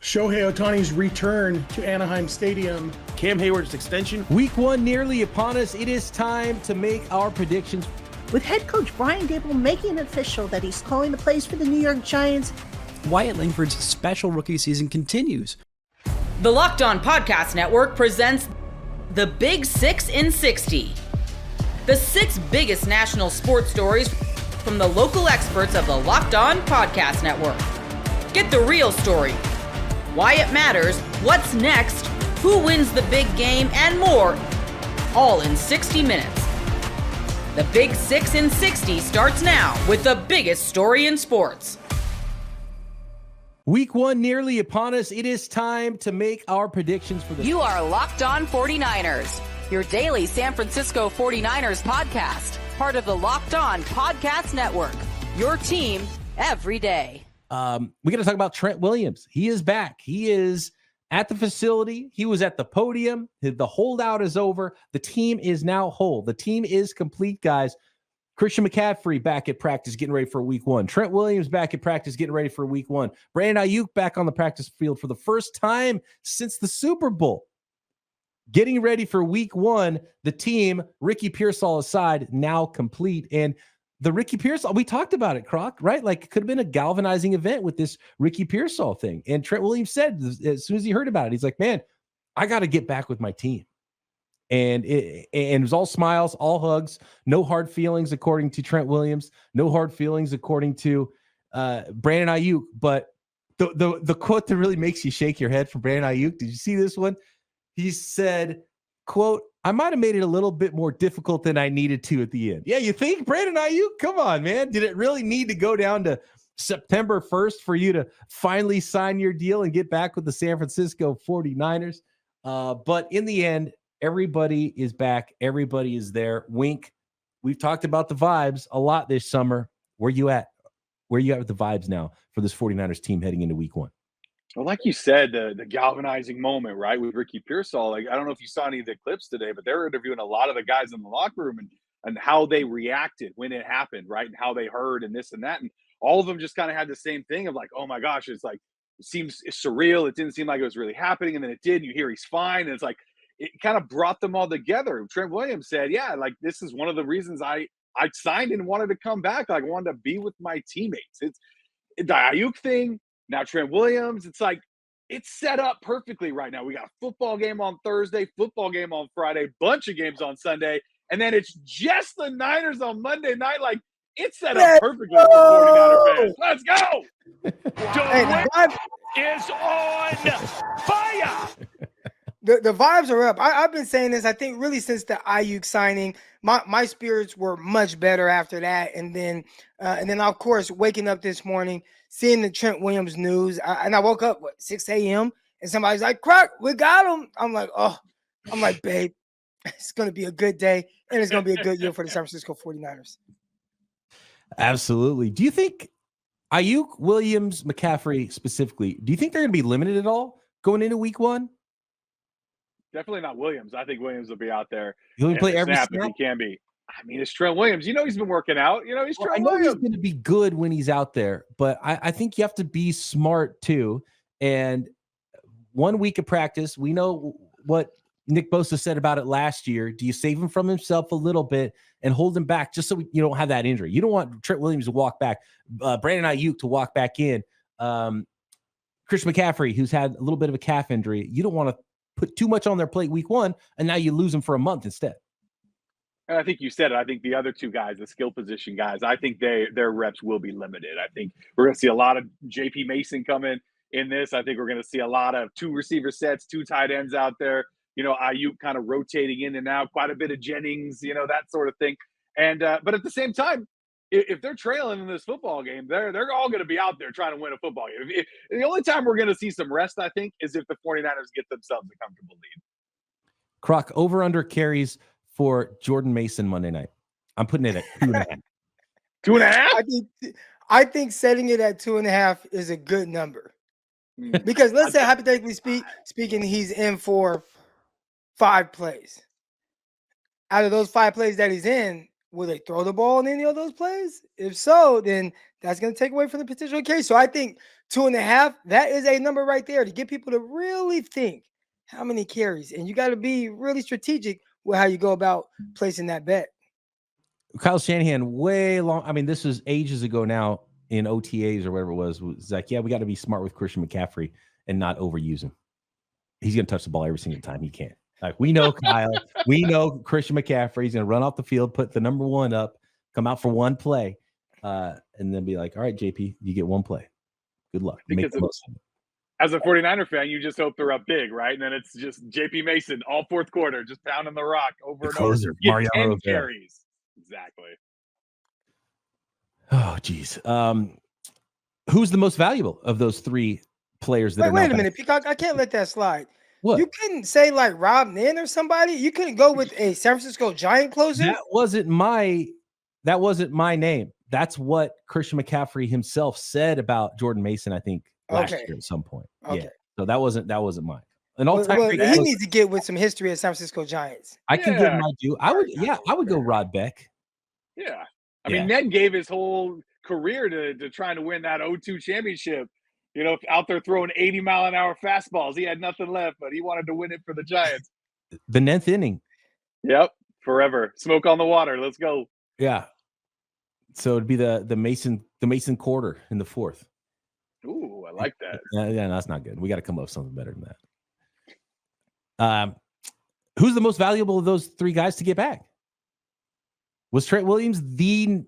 Shohei Ohtani's return to Anaheim Stadium. Cam Hayward's extension. Week 1 nearly upon us. It is time to make our predictions. With head coach Brian Dable making it official that he's calling the plays for the New York Giants, Wyatt Langford's special rookie season continues. The Locked On Podcast Network presents the Big 6 in 60. The 6 biggest national sports stories from the local experts of the Locked On Podcast Network. Get the real story, why it matters, what's next, who wins the big game, and more, all in 60 minutes. The Big 6 in 60 starts now with the biggest story in sports. Week 1 nearly upon us. It is time to make our predictions for the... You are Locked On 49ers, your daily San Francisco 49ers podcast, part of the Locked On Podcast Network, your team every day. We got to talk about Trent Williams. He is back. He is at the facility. He was at the podium. The holdout is over. The team is now whole. The team is complete, guys. Christian McCaffrey back at practice, getting ready for week 1. Trent Williams back at practice, getting ready for week 1. Brandon Ayuk back on the practice field for the first time since the Super Bowl. Getting ready for week 1. The team, Ricky Pearsall aside, now complete. And the Ricky Pearsall, we talked about it, Croc, right? Like, it could have been a galvanizing event with this Ricky Pearsall thing. And Trent Williams said, as soon as he heard about it, he's like, man, I got to get back with my team. And it was all smiles, all hugs, no hard feelings, according to Trent Williams, no hard feelings, according to Brandon Ayuk. But the quote that really makes you shake your head from Brandon Ayuk, did you see this one? He said, quote, I might have made it a little bit more difficult than I needed to at the end. Yeah, you think, Brandon Ayuk? Come on, man. Did it really need to go down to September 1st for you to finally sign your deal and get back with the San Francisco 49ers? But in the end, everybody is back. Everybody is there. Wink. We've talked about the vibes a lot this summer. Where you at? Where you at with the vibes now for this 49ers team heading into week 1? Well, like you said, the galvanizing moment, right, with Ricky Pearsall. Like, I don't know if you saw any of the clips today, but they were interviewing a lot of the guys in the locker room and how they reacted when it happened, right, and how they heard and this and that. And all of them just kind of had the same thing of like, oh, my gosh, it's like it's surreal. It didn't seem like it was really happening. And then it did. And you hear he's fine. And it's like it kind of brought them all together. Trent Williams said, yeah, like this is one of the reasons I signed and wanted to come back. Like, I wanted to be with my teammates. It's the Ayuk thing. Now, Trent Williams, it's like it's set up perfectly right now. We got a football game on Thursday, football game on Friday, bunch of games on Sunday, and then it's just the Niners on Monday night. Like, it's set up perfectly for 49er fans. Let's go! The vibe is on fire! The vibes are up. I've been saying this, I think, really since the Ayuk signing. My spirits were much better after that. And then, of course, waking up this morning, seeing the Trent Williams news. I woke up, 6 a.m., and somebody's like, Croc, we got him. I'm like, babe, it's going to be a good day, and it's going to be a good year for the San Francisco 49ers. Absolutely. Do you think Ayuk, Williams, McCaffrey specifically, do you think they're going to be limited at all going into week 1? Definitely not Williams. I think Williams will be out there. He'll play every snap if he can be. I mean, it's Trent Williams. You know he's been working out. You know he's Trent I know Williams. He's going to be good when he's out there, but I think you have to be smart too. And 1 week of practice, we know what Nick Bosa said about it last year. Do you save him from himself a little bit and hold him back just so you don't have that injury? You don't want Trent Williams to walk back, Brandon Ayuk to walk back in, Christian McCaffrey, who's had a little bit of a calf injury. You don't want to put too much on their plate week 1, and now you lose them for a month instead. And I think you said it. I think the other two guys, the skill position guys, I think their reps will be limited. I think we're going to see a lot of J.P. Mason coming in this. I think we're going to see a lot of 2 receiver sets, 2 tight ends out there. You know, Ayuk kind of rotating in and out, quite a bit of Jennings, you know, that sort of thing. And but at the same time, if they're trailing in this football game, they're all going to be out there trying to win a football game. The only time we're going to see some rest, I think, is if the 49ers get themselves a comfortable lead. Croc, over under carries for Jordan Mason Monday night. I'm putting it at 2.5. 2.5? I think setting it at 2.5 is a good number. Because let's say, hypothetically speaking, he's in for 5 plays. Out of those 5 plays that he's in, will they throw the ball in any of those plays? If so, then that's going to take away from the potential carry. So I think 2.5, that is a number right there to get people to really think how many carries. And you got to be really strategic with how you go about placing that bet. Kyle Shanahan, way long. I mean, this was ages ago now in OTAs or whatever it was like, yeah, we got to be smart with Christian McCaffrey and not overuse him. He's going to touch the ball every single time he can. Like, we know Kyle, we know Christian McCaffrey. He's going to run off the field, put the number 1 up, come out for one play, and then be like, all right, JP, you get one play. Good luck. As a 49er fan, you just hope they're up big, right? And then it's just JP Mason all fourth quarter, just pounding the rock over and over. Mario 10 carries. Exactly. Oh, geez. Who's the most valuable of those 3 players that Wait a minute, Peacock. I can't let that slide. What? You couldn't say like Rob Nin or somebody? You couldn't go with a San Francisco Giant closer? That wasn't my name. That's what Christian McCaffrey himself said about Jordan Mason, I think, last year at some point. Okay. Yeah. So that wasn't mine. An all-time he needs to get with some history at San Francisco Giants. I can give my due. I would go Rod Beck. Yeah. I mean, Ned gave his whole career to trying to win that 0-2 championship. You know, out there throwing 80-mile-an-hour fastballs. He had nothing left, but he wanted to win it for the Giants. The 9th inning. Yep. Forever. Smoke on the water. Let's go. Yeah. So it'd be the Mason quarter in the 4th. Ooh, I like that. Yeah, that's not good. We got to come up with something better than that. Who's the most valuable of those 3 guys to get back? Was Trent Williams the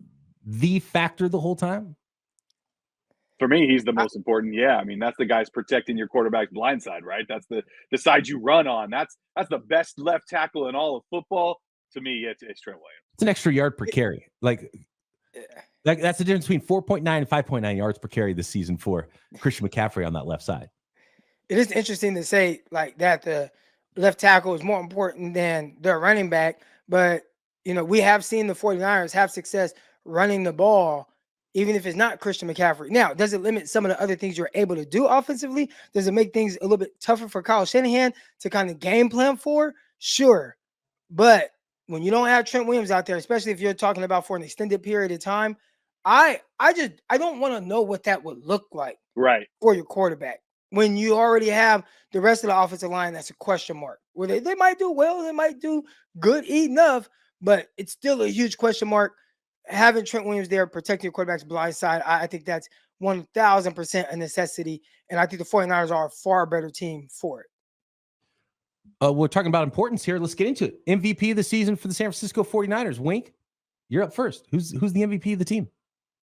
factor the whole time? For me, he's the most important. Yeah, I mean, that's the guy's protecting your quarterback's blind side, right? That's the side you run on. That's the best left tackle in all of football. To me, it's Trent Williams. It's an extra yard per carry. Like that's the difference between 4.9 and 5.9 yards per carry this season for Christian McCaffrey on that left side. It is interesting to say like that the left tackle is more important than their running back, but you know, we have seen the 49ers have success running the ball, even if it's not Christian McCaffrey. Now, does it limit some of the other things you're able to do offensively? Does it make things a little bit tougher for Kyle Shanahan to kind of game plan for? Sure. But when you don't have Trent Williams out there, especially if you're talking about for an extended period of time, I don't want to know what that would look like for your quarterback when you already have the rest of the offensive line that's a question mark. Where they might do well, they might do good enough, but it's still a huge question mark. Having Trent Williams there protecting your quarterback's blind side, I think that's 1,000% a necessity, and I think the 49ers are a far better team for it. We're talking about importance here. Let's get into it. MVP of the season for the San Francisco 49ers. Wink, you're up first. Who's the MVP of the team?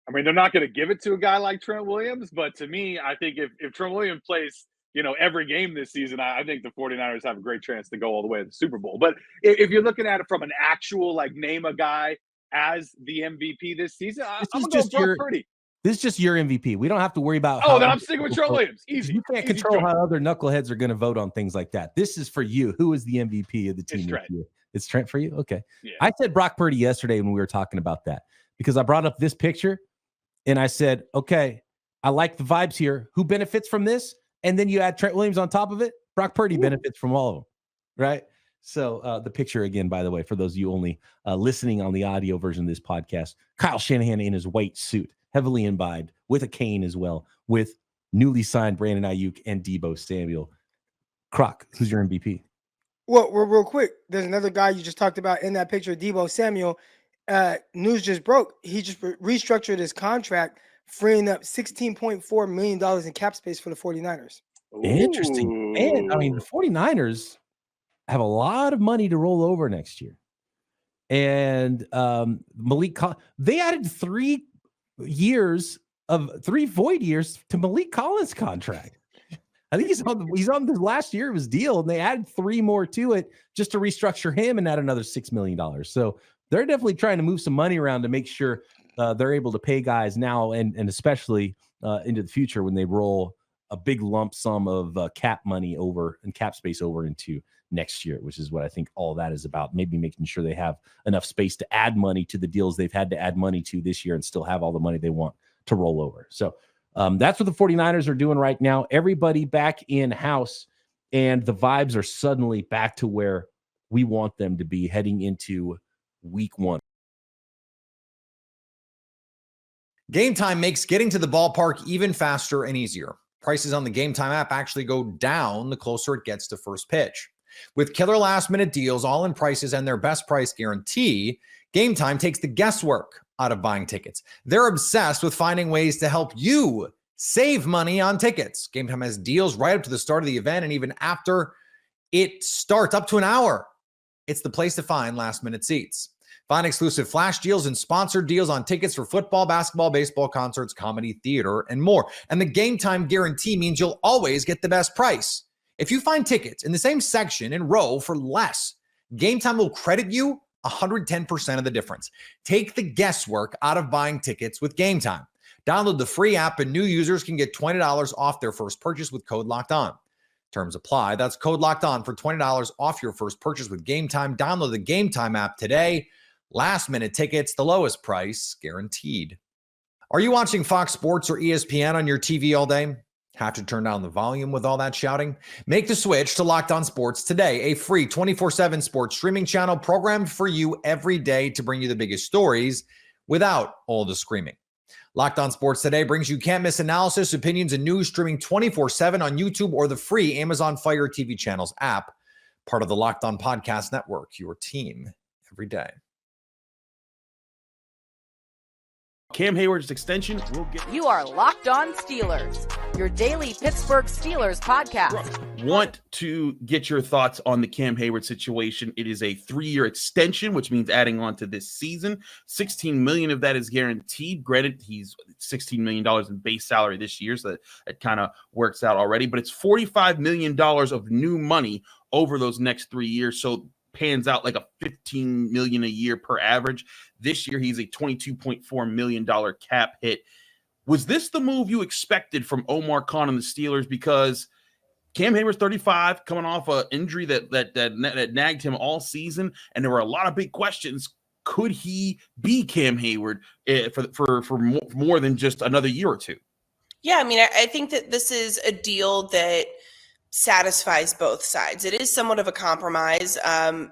I mean, they're not going to give it to a guy like Trent Williams, but to me, I think if Trent Williams plays, you know, every game this season, I think the 49ers have a great chance to go all the way to the Super Bowl. But if you're looking at it from an actual, like, name a guy as the MVP this season, I'm going to go Brock Purdy. This is just your MVP. We don't have to worry about. Oh, then I'm sticking with Trent Williams. Easy. You can't control how other knuckleheads are going to vote on things like that. This is for you. Who is the MVP of the team? It's Trent for you. Okay. Yeah. I said Brock Purdy yesterday when we were talking about that because I brought up this picture and I said, okay, I like the vibes here. Who benefits from this? And then you add Trent Williams on top of it. Brock Purdy benefits from all of them, right? So the picture again, by the way, for those of you only listening on the audio version of this podcast, Kyle Shanahan in his white suit, heavily imbibed, with a cane as well, with newly signed Brandon Ayuk and Deebo Samuel. Croc, who's your MVP? Well, real quick, there's another guy you just talked about in that picture, Deebo Samuel. News just broke. He just restructured his contract, freeing up $16.4 million in cap space for the 49ers. Interesting. And I mean, the 49ers have a lot of money to roll over next year. And Malik, they added 3 void years to Malik Collins' contract. I think he's on the last year of his deal, and they added 3 more to it just to restructure him and add another $6 million. So they're definitely trying to move some money around to make sure they're able to pay guys now and especially into the future when they roll a big lump sum of cap money over and cap space over into next year, which is what I think all that is about. Maybe making sure they have enough space to add money to the deals they've had to add money to this year and still have all the money they want to roll over. So that's what the 49ers are doing right now. Everybody back in house, and the vibes are suddenly back to where we want them to be heading into week 1. Game Time makes getting to the ballpark even faster and easier. Prices on the Game Time app actually go down the closer it gets to first pitch. With killer last-minute deals, all-in prices, and their best price guarantee, Game Time takes the guesswork out of buying tickets. They're obsessed with finding ways to help you save money on tickets. Game Time has deals right up to the start of the event and even after it starts, up to an hour. It's the place to find last-minute seats. Find exclusive flash deals and sponsored deals on tickets for football, basketball, baseball, concerts, comedy, theater, and more. And the Game Time guarantee means you'll always get the best price. If you find tickets in the same section and row for less, Game Time will credit you 110% of the difference. Take the guesswork out of buying tickets with Game Time. Download the free app and new users can get $20 off their first purchase with code Locked On. Terms apply. That's code Locked On for $20 off your first purchase with Game Time. Download the Game Time app today. Last minute tickets, the lowest price guaranteed. Are you watching Fox Sports or ESPN on your TV all day? Have to turn down the volume with all that shouting? Make the switch to Locked On Sports today, a free 24/7 sports streaming channel programmed for you every day to bring you the biggest stories without all the screaming. Locked On Sports today brings you can't miss analysis, opinions, and news streaming 24/7 on YouTube or the free Amazon Fire TV channels app, part of the Locked On Podcast Network, your team every day. Cam Hayward's extension will get... You are Locked On Steelers, your daily Pittsburgh Steelers podcast. Want to get your thoughts on the Cam Hayward situation. It is a 3-year extension, which means adding on to this season. $16 million of that is guaranteed. Granted, he's $16 million in base salary this year, so that kind of works out already. But it's $45 million of new money over those next 3 years. So pans out like a $15 million a year per average. This year, he's a $22.4 million cap hit. Was this the move you expected from Omar Khan and the Steelers? Because Cam Hayward's 35, coming off an injury that nagged him all season, and there were a lot of big questions. Could he be Cam Hayward for more than just another year or two? Yeah, I mean, I think that this is a deal that satisfies both sides. It is somewhat of a compromise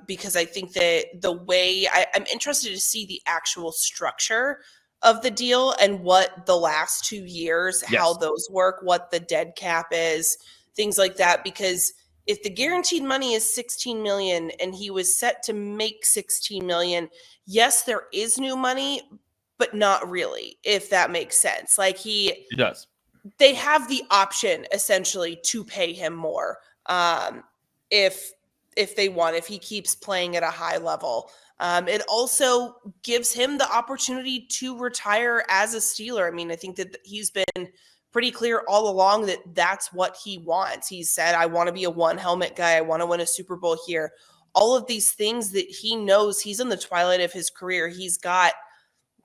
because I think that the way I'm interested to see the actual structure of the deal and what the last 2 years, how those work, what the dead cap is, things like that. Because if the guaranteed money is $16 million and he was set to make $16 million, yes, there is new money, but not really, if that makes sense. Like it does. They have the option essentially to pay him more if they want, if he keeps playing at a high level. It also gives him the opportunity to retire as a Steeler. I mean, I think that he's been pretty clear all along that that's what he wants. He said, I want to be a one helmet guy. I want to win a Super Bowl here. All of these things that he knows, he's in the twilight of his career. He's got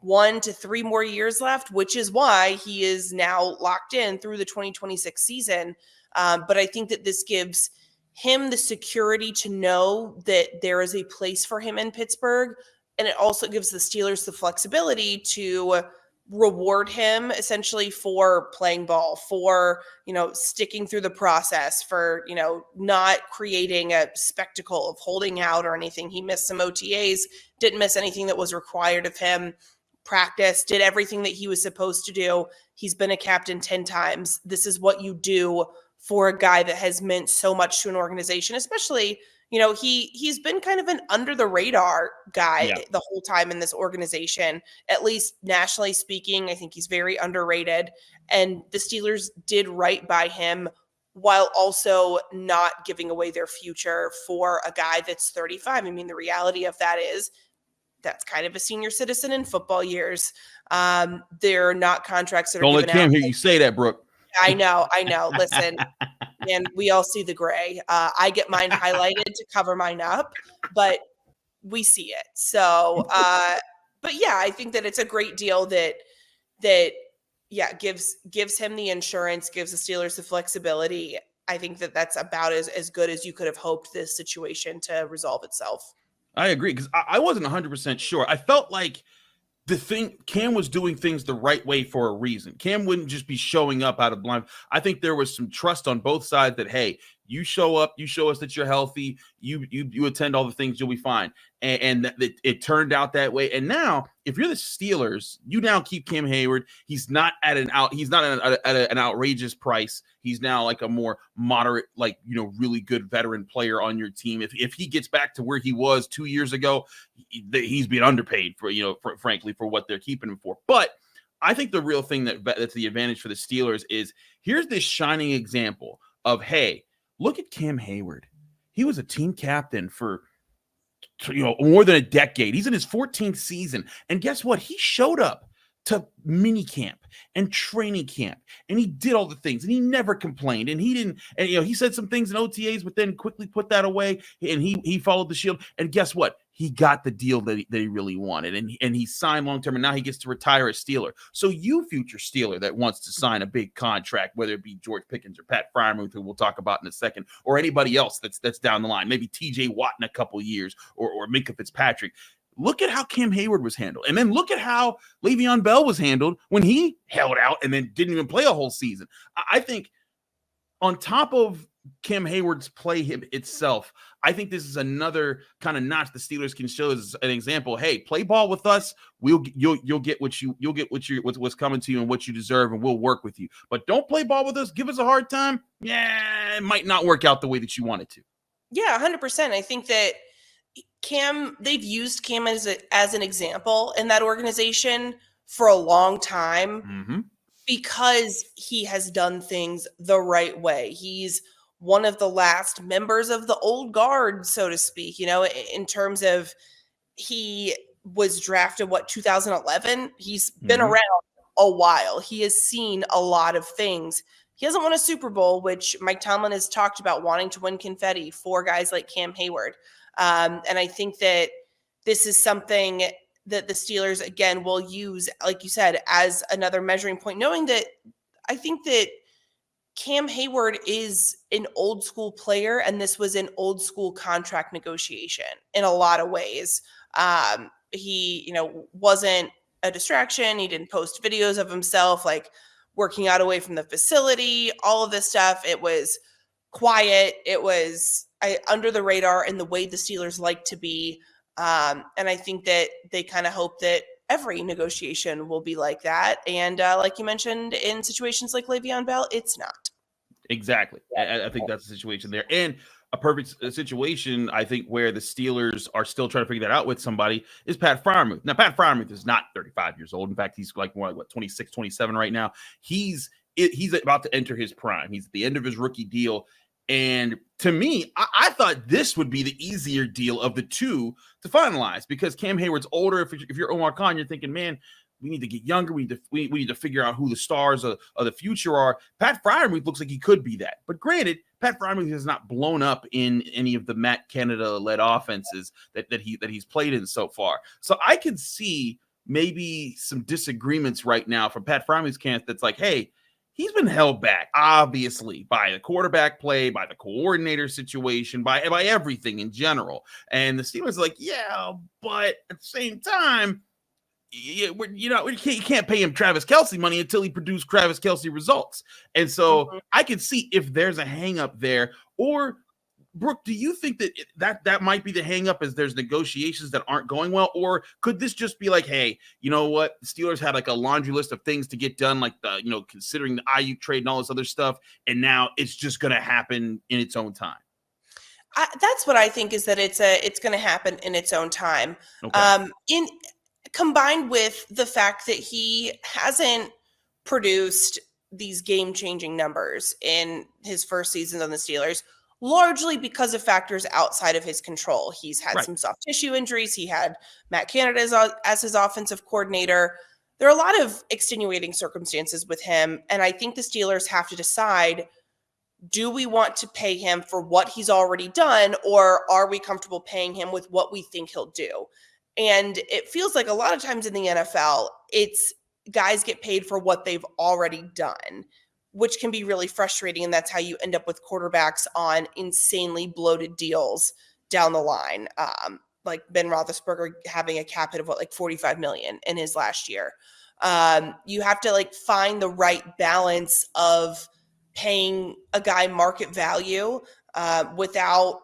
1 to 3 more years left, which is why he is now locked in through the 2026 season. But I think that this gives him the security to know that there is a place for him in Pittsburgh. And it also gives the Steelers the flexibility to reward him essentially for playing ball, for, sticking through the process, for, not creating a spectacle of holding out or anything. He missed some OTAs, didn't miss anything that was required of him. Practice, did everything that he was supposed to do. He's been a captain 10 times. This is what you do for a guy that has meant so much to an organization, especially, he's been kind of an under the radar guy the whole time in this organization, at least nationally speaking. I think he's very underrated, and the Steelers did right by him while also not giving away their future for a guy that's 35. I mean, the reality of that is that's kind of a senior citizen in football years. They're not contracts that are Don't given let Cam out. hear you say that, Brooke. I know. Listen, and we all see the gray. I get mine highlighted to cover mine up, but we see it. So, but yeah, I think that it's a great deal that gives him the insurance, gives the Steelers the flexibility. I think that that's about as good as you could have hoped this situation to resolve itself. I agree, because I wasn't 100% sure. I felt like Cam was doing things the right way for a reason. Cam wouldn't just be showing up out of blind. I think there was some trust on both sides that, hey, You show up, you show us that you're healthy, you attend all the things, you'll be fine. And it turned out that way. And now, if you're the Steelers, you now keep Cam Hayward. He's not at an outrageous price. He's now like a more moderate, like, really good veteran player on your team. If he gets back to where he was 2 years ago, he's being underpaid frankly, for what they're keeping him for. But I think the real thing that's the advantage for the Steelers is here's this shining example of, hey, look at Cam Hayward. He was a team captain for more than a decade. He's in his 14th season. And guess what? He showed up to mini camp and training camp, and he did all the things, and he never complained, and he didn't, and he said some things in OTAs, but then quickly put that away, and he followed the shield. And guess what? He got the deal that he really wanted, and he signed long-term, and now he gets to retire a Steeler. So you, future Steeler that wants to sign a big contract, whether it be George Pickens or Pat Freiermuth, who we'll talk about in a second, or anybody else that's down the line, maybe TJ Watt in a couple of years, or Minkah Fitzpatrick. Look at how Cam Hayward was handled. And then look at how Le'Veon Bell was handled when he held out and then didn't even play a whole season. I think on top of Cam Hayward's play itself, I think this is another kind of notch the Steelers can show as an example. Hey, play ball with us. You'll get what's coming to you and what you deserve, and we'll work with you. But don't play ball with us. Give us a hard time. Yeah, it might not work out the way that you want it to. Yeah, 100%. I think that they've used Cam as an example in that organization for a long time because he has done things the right way. He's one of the last members of the old guard, so to speak, in terms of he was drafted, 2011? He's been around a while. He has seen a lot of things. He hasn't won a Super Bowl, which Mike Tomlin has talked about wanting to win confetti for guys like Cam Hayward. And I think that this is something that the Steelers, again, will use, like you said, as another measuring point, knowing that I think that Cam Hayward is an old school player, and this was an old school contract negotiation in a lot of ways. He, wasn't a distraction. He didn't post videos of himself, like working out away from the facility, all of this stuff. It was quiet. It was under the radar in the way the Steelers like to be. And I think that they kind of hope that every negotiation will be like that. And like you mentioned, in situations like Le'Veon Bell, it's not. Exactly. I think that's the situation there. And a perfect situation, I think, where the Steelers are still trying to figure that out with somebody is Pat Freiermuth. Now, Pat Freiermuth is not 35 years old. In fact, he's like more like 26, 27 right now. He's about to enter his prime. He's at the end of his rookie deal. And to me, I thought this would be the easier deal of the two to finalize, because Cam Hayward's older. If you're Omar Khan, you're thinking, man, we need to get younger. We need to figure out who the stars of the future are. Pat Freiermuth looks like he could be that. But granted, Pat Freiermuth has not blown up in any of the Matt Canada-led offenses that he's played in so far. So I can see maybe some disagreements right now from Pat Freiermuth's camp that's like, hey, he's been held back, obviously, by the quarterback play, by the coordinator situation, by everything in general. And the Steelers are like, yeah, but at the same time, you can't pay him Travis Kelce money until he produced Travis Kelce results. And so I can see if there's a hang up there. Or, Brooke, do you think that might be the hang up, as there's negotiations that aren't going well? Or could this just be like, hey, you know what? The Steelers had like a laundry list of things to get done, like considering the IU trade and all this other stuff. And now it's just going to happen in its own time. That's what I think, is that it's going to happen in its own time. Okay. Combined with the fact that he hasn't produced these game-changing numbers in his first season on the Steelers, largely because of factors outside of his control. He's had some soft tissue injuries. He had Matt Canada as his offensive coordinator. There are a lot of extenuating circumstances with him, and I think the Steelers have to decide, do we want to pay him for what he's already done, or are we comfortable paying him with what we think he'll do? And it feels like a lot of times in the NFL, it's guys get paid for what they've already done, which can be really frustrating. And that's how you end up with quarterbacks on insanely bloated deals down the line. Like Ben Roethlisberger having a cap hit of $45 million in his last year. You have to find the right balance of paying a guy market value without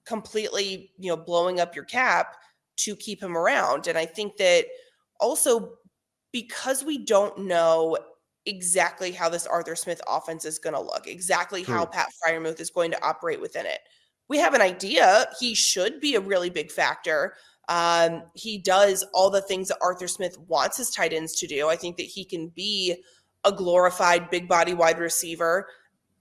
completely, blowing up your cap to keep him around. And I think that also because we don't know exactly how this Arthur Smith offense is going to look, exactly how Pat Freiermuth is going to operate within it. We have an idea. He should be a really big factor. He does all the things that Arthur Smith wants his tight ends to do. I think that he can be a glorified big body wide receiver.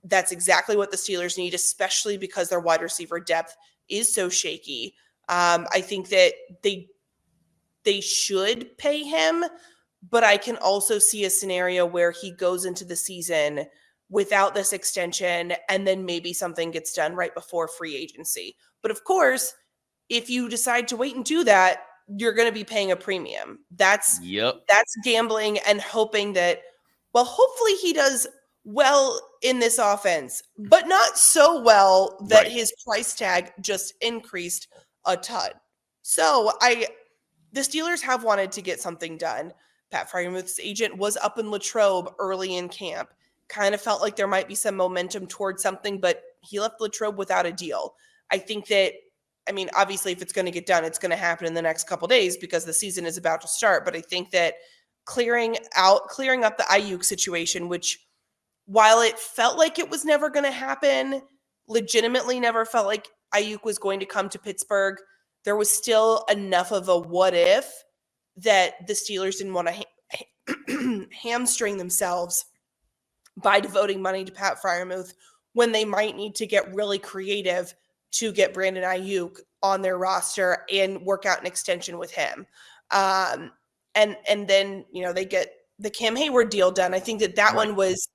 That's exactly what the Steelers need, especially because their wide receiver depth is so shaky. I think that they should pay him, but I can also see a scenario where he goes into the season without this extension and then maybe something gets done right before free agency. But of course, if you decide to wait and do that, you're going to be paying a premium. That's gambling and hoping that, well, hopefully he does well in this offense, but not so well that his price tag just increased a ton. So the Steelers have wanted to get something done. Pat Freiermuth's agent was up in Latrobe early in camp. Kind of felt like there might be some momentum towards something, but he left Latrobe without a deal. I think that, obviously if it's going to get done, it's going to happen in the next couple days because the season is about to start. But I think that clearing up the Ayuk situation, which while it felt like it was never going to happen, legitimately never felt like Ayuk was going to come to Pittsburgh, there was still enough of a what if that the Steelers didn't want to hamstring themselves by devoting money to Pat Freiermuth when they might need to get really creative to get Brandon Ayuk on their roster and work out an extension with him. And then, they get the Cam Hayward deal done. I think that one was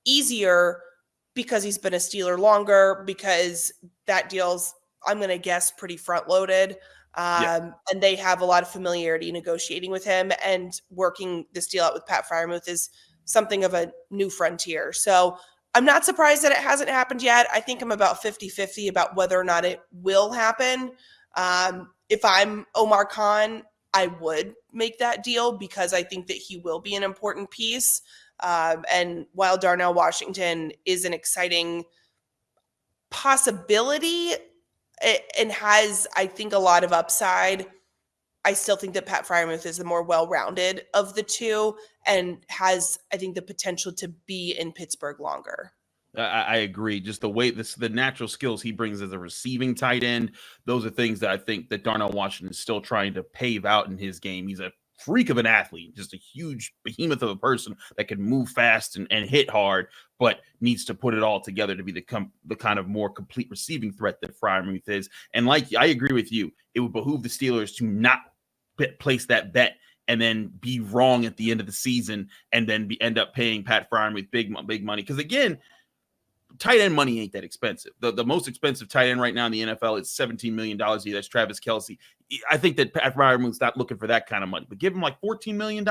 easier because he's been a Steeler longer, because that deal's, I'm going to guess, pretty front loaded. And they have a lot of familiarity negotiating with him, and working this deal out with Pat Freiermuth is something of a new frontier. So I'm not surprised that it hasn't happened yet. I think I'm about 50-50 about whether or not it will happen. If I'm Omar Khan, I would make that deal because I think that he will be an important piece. And while Darnell Washington is an exciting possibility and has, I think, a lot of upside, I still think that Pat Freiermuth is the more well-rounded of the two and has, I think, the potential to be in Pittsburgh longer. I agree. Just the way the natural skills he brings as a receiving tight end, those are things that I think that Darnell Washington is still trying to pave out in his game. He's a freak of an athlete, just a huge behemoth of a person that can move fast and hit hard, but needs to put it all together to be the kind of more complete receiving threat that Freiermuth is. And I agree with you, it would behoove the Steelers to not place that bet and then be wrong at the end of the season and then end up paying Pat Freiermuth big money. Because again, tight end money ain't that expensive. The most expensive tight end right now in the NFL is $17 million. That's Travis Kelce. I think that Pat Freiermuth's not looking for that kind of money, but give him like $14 million.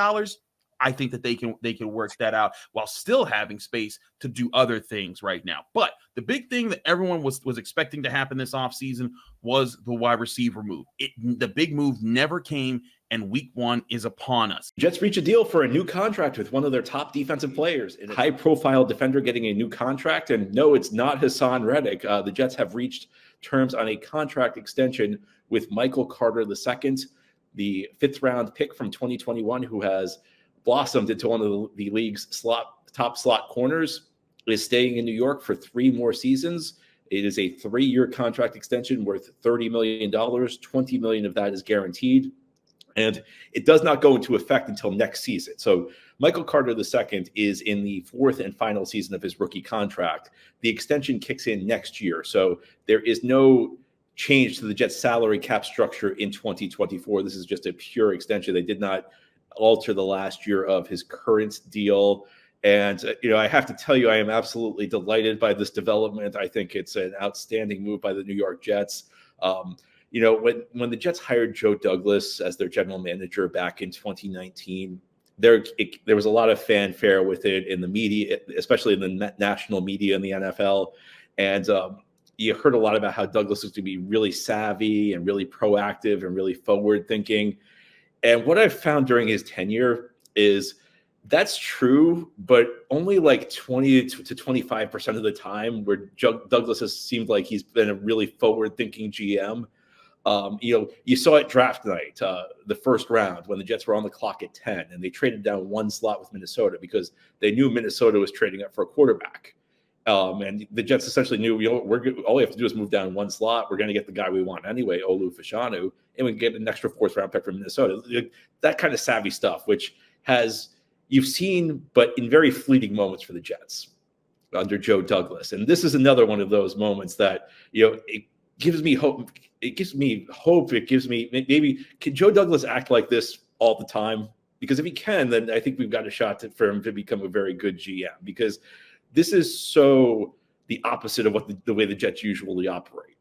I think that they can work that out while still having space to do other things right now. But the big thing that everyone was expecting to happen this offseason was the wide receiver move. The big move never came, and week one is upon us. Jets reach a deal for a new contract with one of their top defensive players, a high-profile defender getting a new contract. And no, it's not Hassan Reddick. The Jets have reached terms on a contract extension with Michael Carter II, the fifth-round pick from 2021, who has blossomed into one of the league's top slot corners, is staying in New York for 3 more seasons. It is a 3-year contract extension worth $30 million. $20 million of that is guaranteed. And it does not go into effect until next season. So Michael Carter II is in the 4th and final season of his rookie contract. The extension kicks in next year. So there is no change to the Jets salary cap structure in 2024. This is just a pure extension. They did not alter the last year of his current deal. And, I have to tell you, I am absolutely delighted by this development. I think it's an outstanding move by the New York Jets. When the Jets hired Joe Douglas as their general manager back in 2019, there was a lot of fanfare with it in the media, especially in the national media in the NFL. And you heard a lot about how Douglas was to be really savvy and really proactive and really forward thinking. And what I've found during his tenure is That's true, but only like 20 to 25% of the time where Douglas has seemed like he's been a really forward-thinking GM. You saw it draft night, the first round, when the Jets were on the clock at 10, and they traded down one slot with Minnesota because they knew Minnesota was trading up for a quarterback. And the Jets essentially knew, all we have to do is move down one slot. We're going to get the guy we want anyway, Olu Fashanu, and we can get an extra fourth-round pick from Minnesota. That kind of savvy stuff, which you've seen, but in very fleeting moments for the Jets under Joe Douglas. And this is another one of those moments that, it gives me hope. It gives me hope. It gives me, maybe, can Joe Douglas act like this all the time? Because if he can, then I think we've got a shot for him to become a very good GM, because this is so the opposite of what the way the Jets usually operate.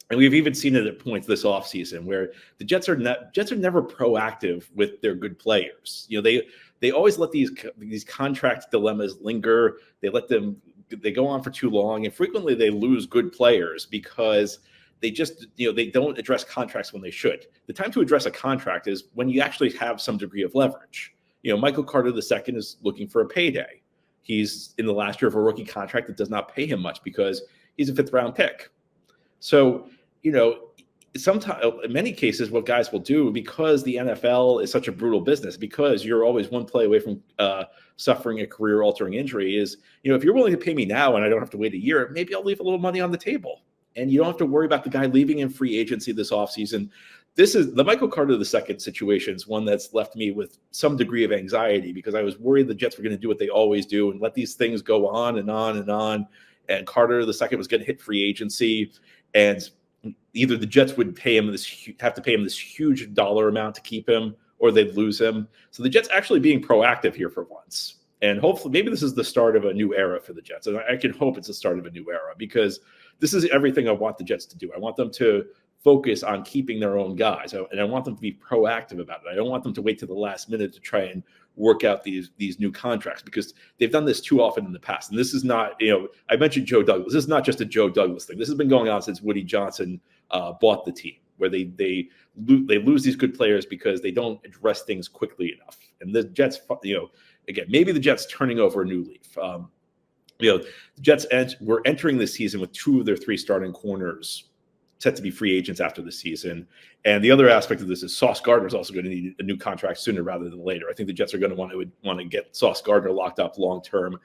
And we've even seen it at points this offseason where the Jets are never proactive with their good players. They always let these contract dilemmas linger. They go on for too long, and frequently they lose good players because they just, they don't address contracts when they should. The time to address a contract is when you actually have some degree of leverage. Michael Carter II is looking for a payday. He's in the last year of a rookie contract that does not pay him much because he's a fifth-round pick. So, sometimes, in many cases, what guys will do, because the NFL is such a brutal business, because you're always one play away from suffering a career-altering injury, is, if you're willing to pay me now and I don't have to wait a year, maybe I'll leave a little money on the table. And you don't have to worry about the guy leaving in free agency this offseason. This is the Michael Carter II situation is one that's left me with some degree of anxiety, because I was worried the Jets were going to do what they always do and let these things go on and on and on. And Carter II was going to hit free agency, and either the Jets would have to pay him this huge dollar amount to keep him, or they'd lose him. So the Jets actually being proactive here for once. And hopefully, maybe this is the start of a new era for the Jets. And I can hope it's the start of a new era, because this is everything I want the Jets to do. I want them to focus on keeping their own guys, and I want them to be proactive about it. I don't want them to wait to the last minute to try and work out these new contracts, because they've done this too often in the past. And this is not, I mentioned Joe Douglas. This is not just a Joe Douglas thing. This has been going on since Woody Johnson bought the team, where they lose these good players because they don't address things quickly enough. And the Jets, again, maybe the Jets turning over a new leaf. The Jets were entering this season with two of their three starting corners set to be free agents after the season. And the other aspect of this is Sauce Gardner is also going to need a new contract sooner rather than later. I think the Jets are going to want to get Sauce Gardner locked up long-term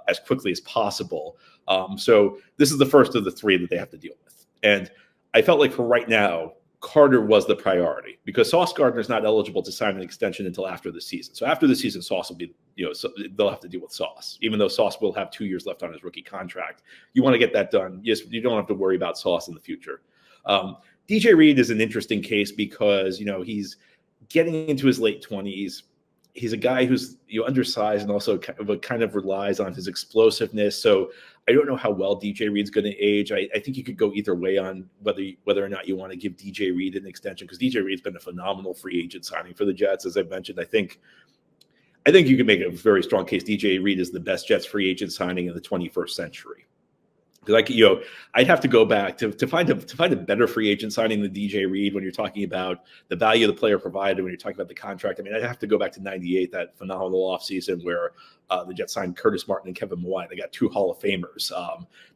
as quickly as possible. So this is the first of the three that they have to deal with. And I felt like for right now, Carter was the priority, because Sauce Gardner is not eligible to sign an extension until after the season. So after the season, Sauce will be, they'll have to deal with Sauce, even though Sauce will have 2 years left on his rookie contract. You want to get that done. Yes, you don't have to worry about Sauce in the future. DJ Reed is an interesting case because, he's getting into his late 20s. He's a guy who's undersized and also kind of relies on his explosiveness. So I don't know how well DJ Reed's going to age. I think you could go either way on whether or not you want to give DJ Reed an extension, because DJ Reed's been a phenomenal free agent signing for the Jets. As I mentioned, I think you can make a very strong case DJ Reed is the best Jets free agent signing in the 21st century. Because I'd have to go back to find a better free agent signing than DJ Reed when you're talking about the value of the player provided, when you're talking about the contract. I mean, I'd have to go back to '98, that phenomenal offseason where the Jets signed Curtis Martin and Kevin Mawai. They got two Hall of Famers.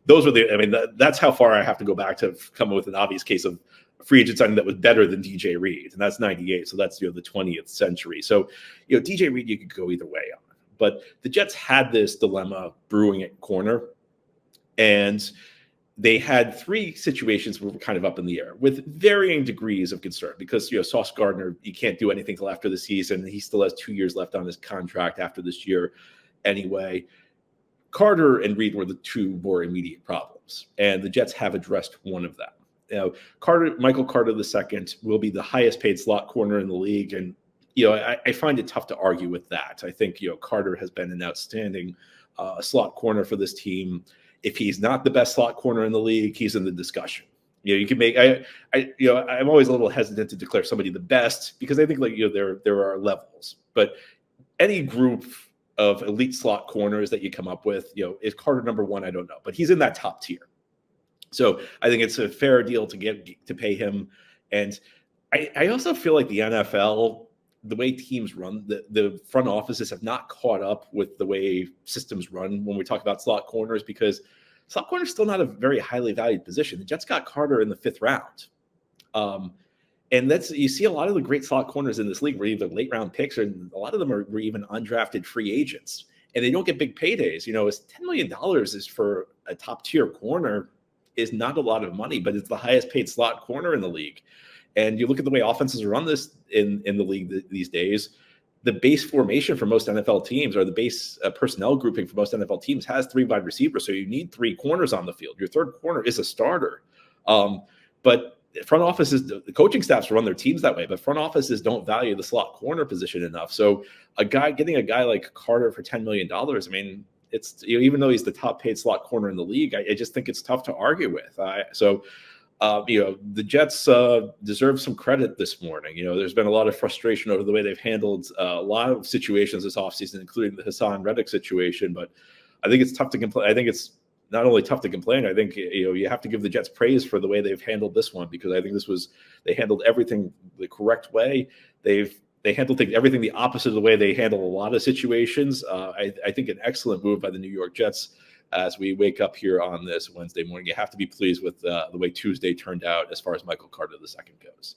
Those were that's how far I have to go back to come up with an obvious case of free agent signing that was better than DJ Reed, and that's '98. So that's the 20th century. So DJ Reed you could go either way on, but the Jets had this dilemma brewing at corner. And they had three situations where we're kind of up in the air with varying degrees of concern, because Sauce Gardner, you can't do anything till after the season. He still has 2 years left on his contract after this year anyway. Carter and Reed were the two more immediate problems, and the Jets have addressed one of them. Michael Carter II will be the highest paid slot corner in the league, and I find it tough to argue with that. I think Carter has been an outstanding slot corner for this team. If he's not the best slot corner in the league, he's in the discussion. You can make. I'm always a little hesitant to declare somebody the best, because I think there are levels. But any group of elite slot corners that you come up with, is Carter number one? I don't know, but he's in that top tier. So I think it's a fair deal to pay him. And I also feel like the NFL the way teams run, the front offices have not caught up with the way systems run when we talk about slot corners, because slot corner is still not a very highly valued position. The Jets got Carter in the 5th round. And you see a lot of the great slot corners in this league were either late round picks, or a lot of them were even undrafted free agents, and they don't get big paydays. It's $10 million is for a top tier corner is not a lot of money, but it's the highest paid slot corner in the league. And you look at the way offenses run this in the league these days, the base formation for most NFL teams, or the base personnel grouping for most NFL teams, has 3 wide receivers. So you need 3 corners on the field. Your third corner is a starter. But front offices, the coaching staffs run their teams that way, but front offices don't value the slot corner position enough. So getting a guy like Carter for $10 million, I mean, it's, even though he's the top paid slot corner in the league, I just think it's tough to argue with. The Jets deserve some credit this morning. There's been a lot of frustration over the way they've handled a lot of situations this offseason, including the Hassan Reddick situation. But I think it's tough to complain. I think it's not only tough to complain, I think you have to give the Jets praise for the way they've handled this one, because I think they handled everything the correct way. They handled everything the opposite of the way they handle a lot of situations. I think an excellent move by the New York Jets as we wake up here on this Wednesday morning. You have to be pleased with the way Tuesday turned out as far as Michael Carter II goes.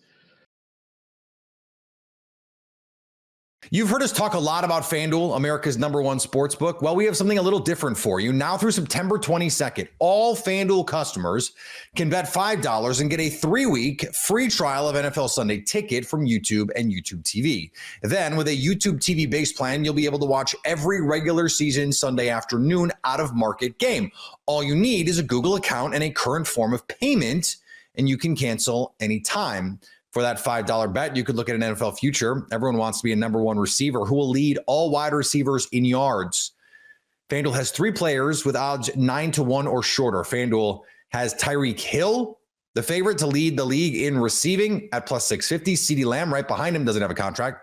You've heard us talk a lot about FanDuel, America's #1 sportsbook. Well, we have something a little different for you. Now through September 22nd, all FanDuel customers can bet $5 and get a 3-week free trial of NFL Sunday Ticket from YouTube and YouTube TV. Then with a YouTube TV base plan, you'll be able to watch every regular season Sunday afternoon out-of-market game. All you need is a Google account and a current form of payment, and you can cancel anytime. For that $5 bet, you could look at an NFL future. Everyone wants to be a #1 receiver who will lead all wide receivers in yards. FanDuel has 3 players with odds 9-1 or shorter. FanDuel has Tyreek Hill, the favorite to lead the league in receiving, at +650. CeeDee Lamb right behind him, doesn't have a contract,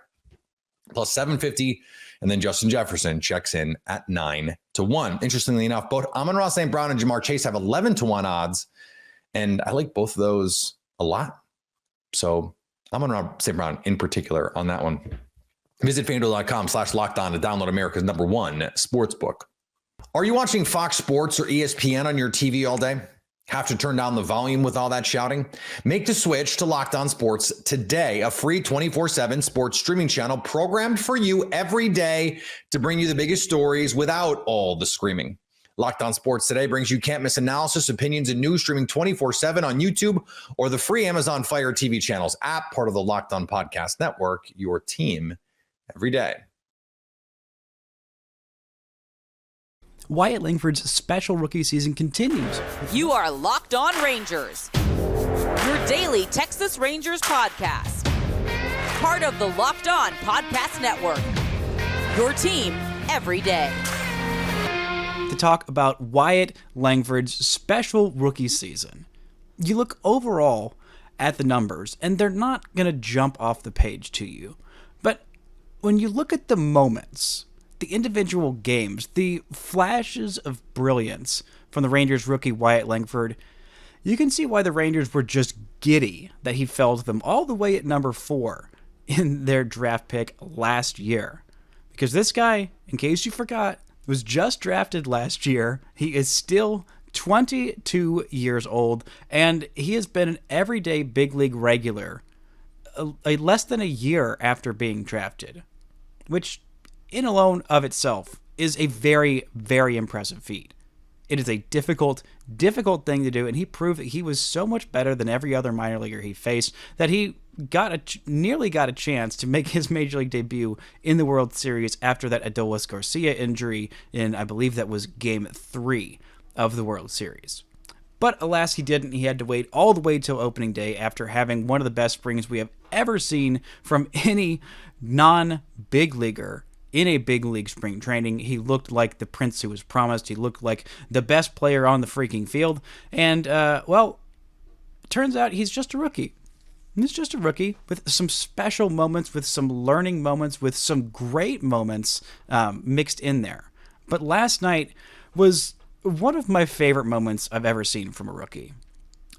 +750. And then Justin Jefferson checks in at 9-1. Interestingly enough, both Amon-Ra St. Brown and Jamar Chase have 11-1 odds. And I like both of those a lot. So I'm on Rob St. Brown in particular on that one. Visit FanDuel.com/lockedon to download America's #1 sportsbook. Are you watching Fox Sports or ESPN on your TV all day? Have to turn down the volume with all that shouting? Make the switch to Locked On Sports today, a free 24/7 sports streaming channel programmed for you every day to bring you the biggest stories without all the screaming. Locked On Sports today brings you can't miss analysis, opinions, and news streaming 24/7 on YouTube or the free Amazon Fire TV channels app, part of the Locked On Podcast Network, your team every day. Wyatt Langford's special rookie season continues. You are Locked On Rangers, your daily Texas Rangers podcast. Part of the Locked On Podcast Network, your team every day. To talk about Wyatt Langford's special rookie season. You look overall at the numbers, and they're not going to jump off the page to you. But when you look at the moments, the individual games, the flashes of brilliance from the Rangers rookie Wyatt Langford, you can see why the Rangers were just giddy that he fell to them all the way at number 4 in their draft pick last year. Because this guy, in case you forgot, was just drafted last year. He is still 22 years old, and he has been an everyday big league regular less than a year after being drafted, which in alone of itself is a very, very impressive feat. It is a difficult thing to do, and he proved that he was so much better than every other minor leaguer he faced that he nearly got a chance to make his major league debut in the World Series after that Adolis Garcia injury in, I believe that was Game 3 of the World Series. But alas, he didn't. He had to wait all the way till opening day after having one of the best springs we have ever seen from any non-big leaguer in a big league spring training. He looked like the prince who was promised. He looked like the best player on the freaking field. And, turns out he's just a rookie. He's just a rookie with some special moments, with some learning moments, with some great moments mixed in there. But last night was one of my favorite moments I've ever seen from a rookie.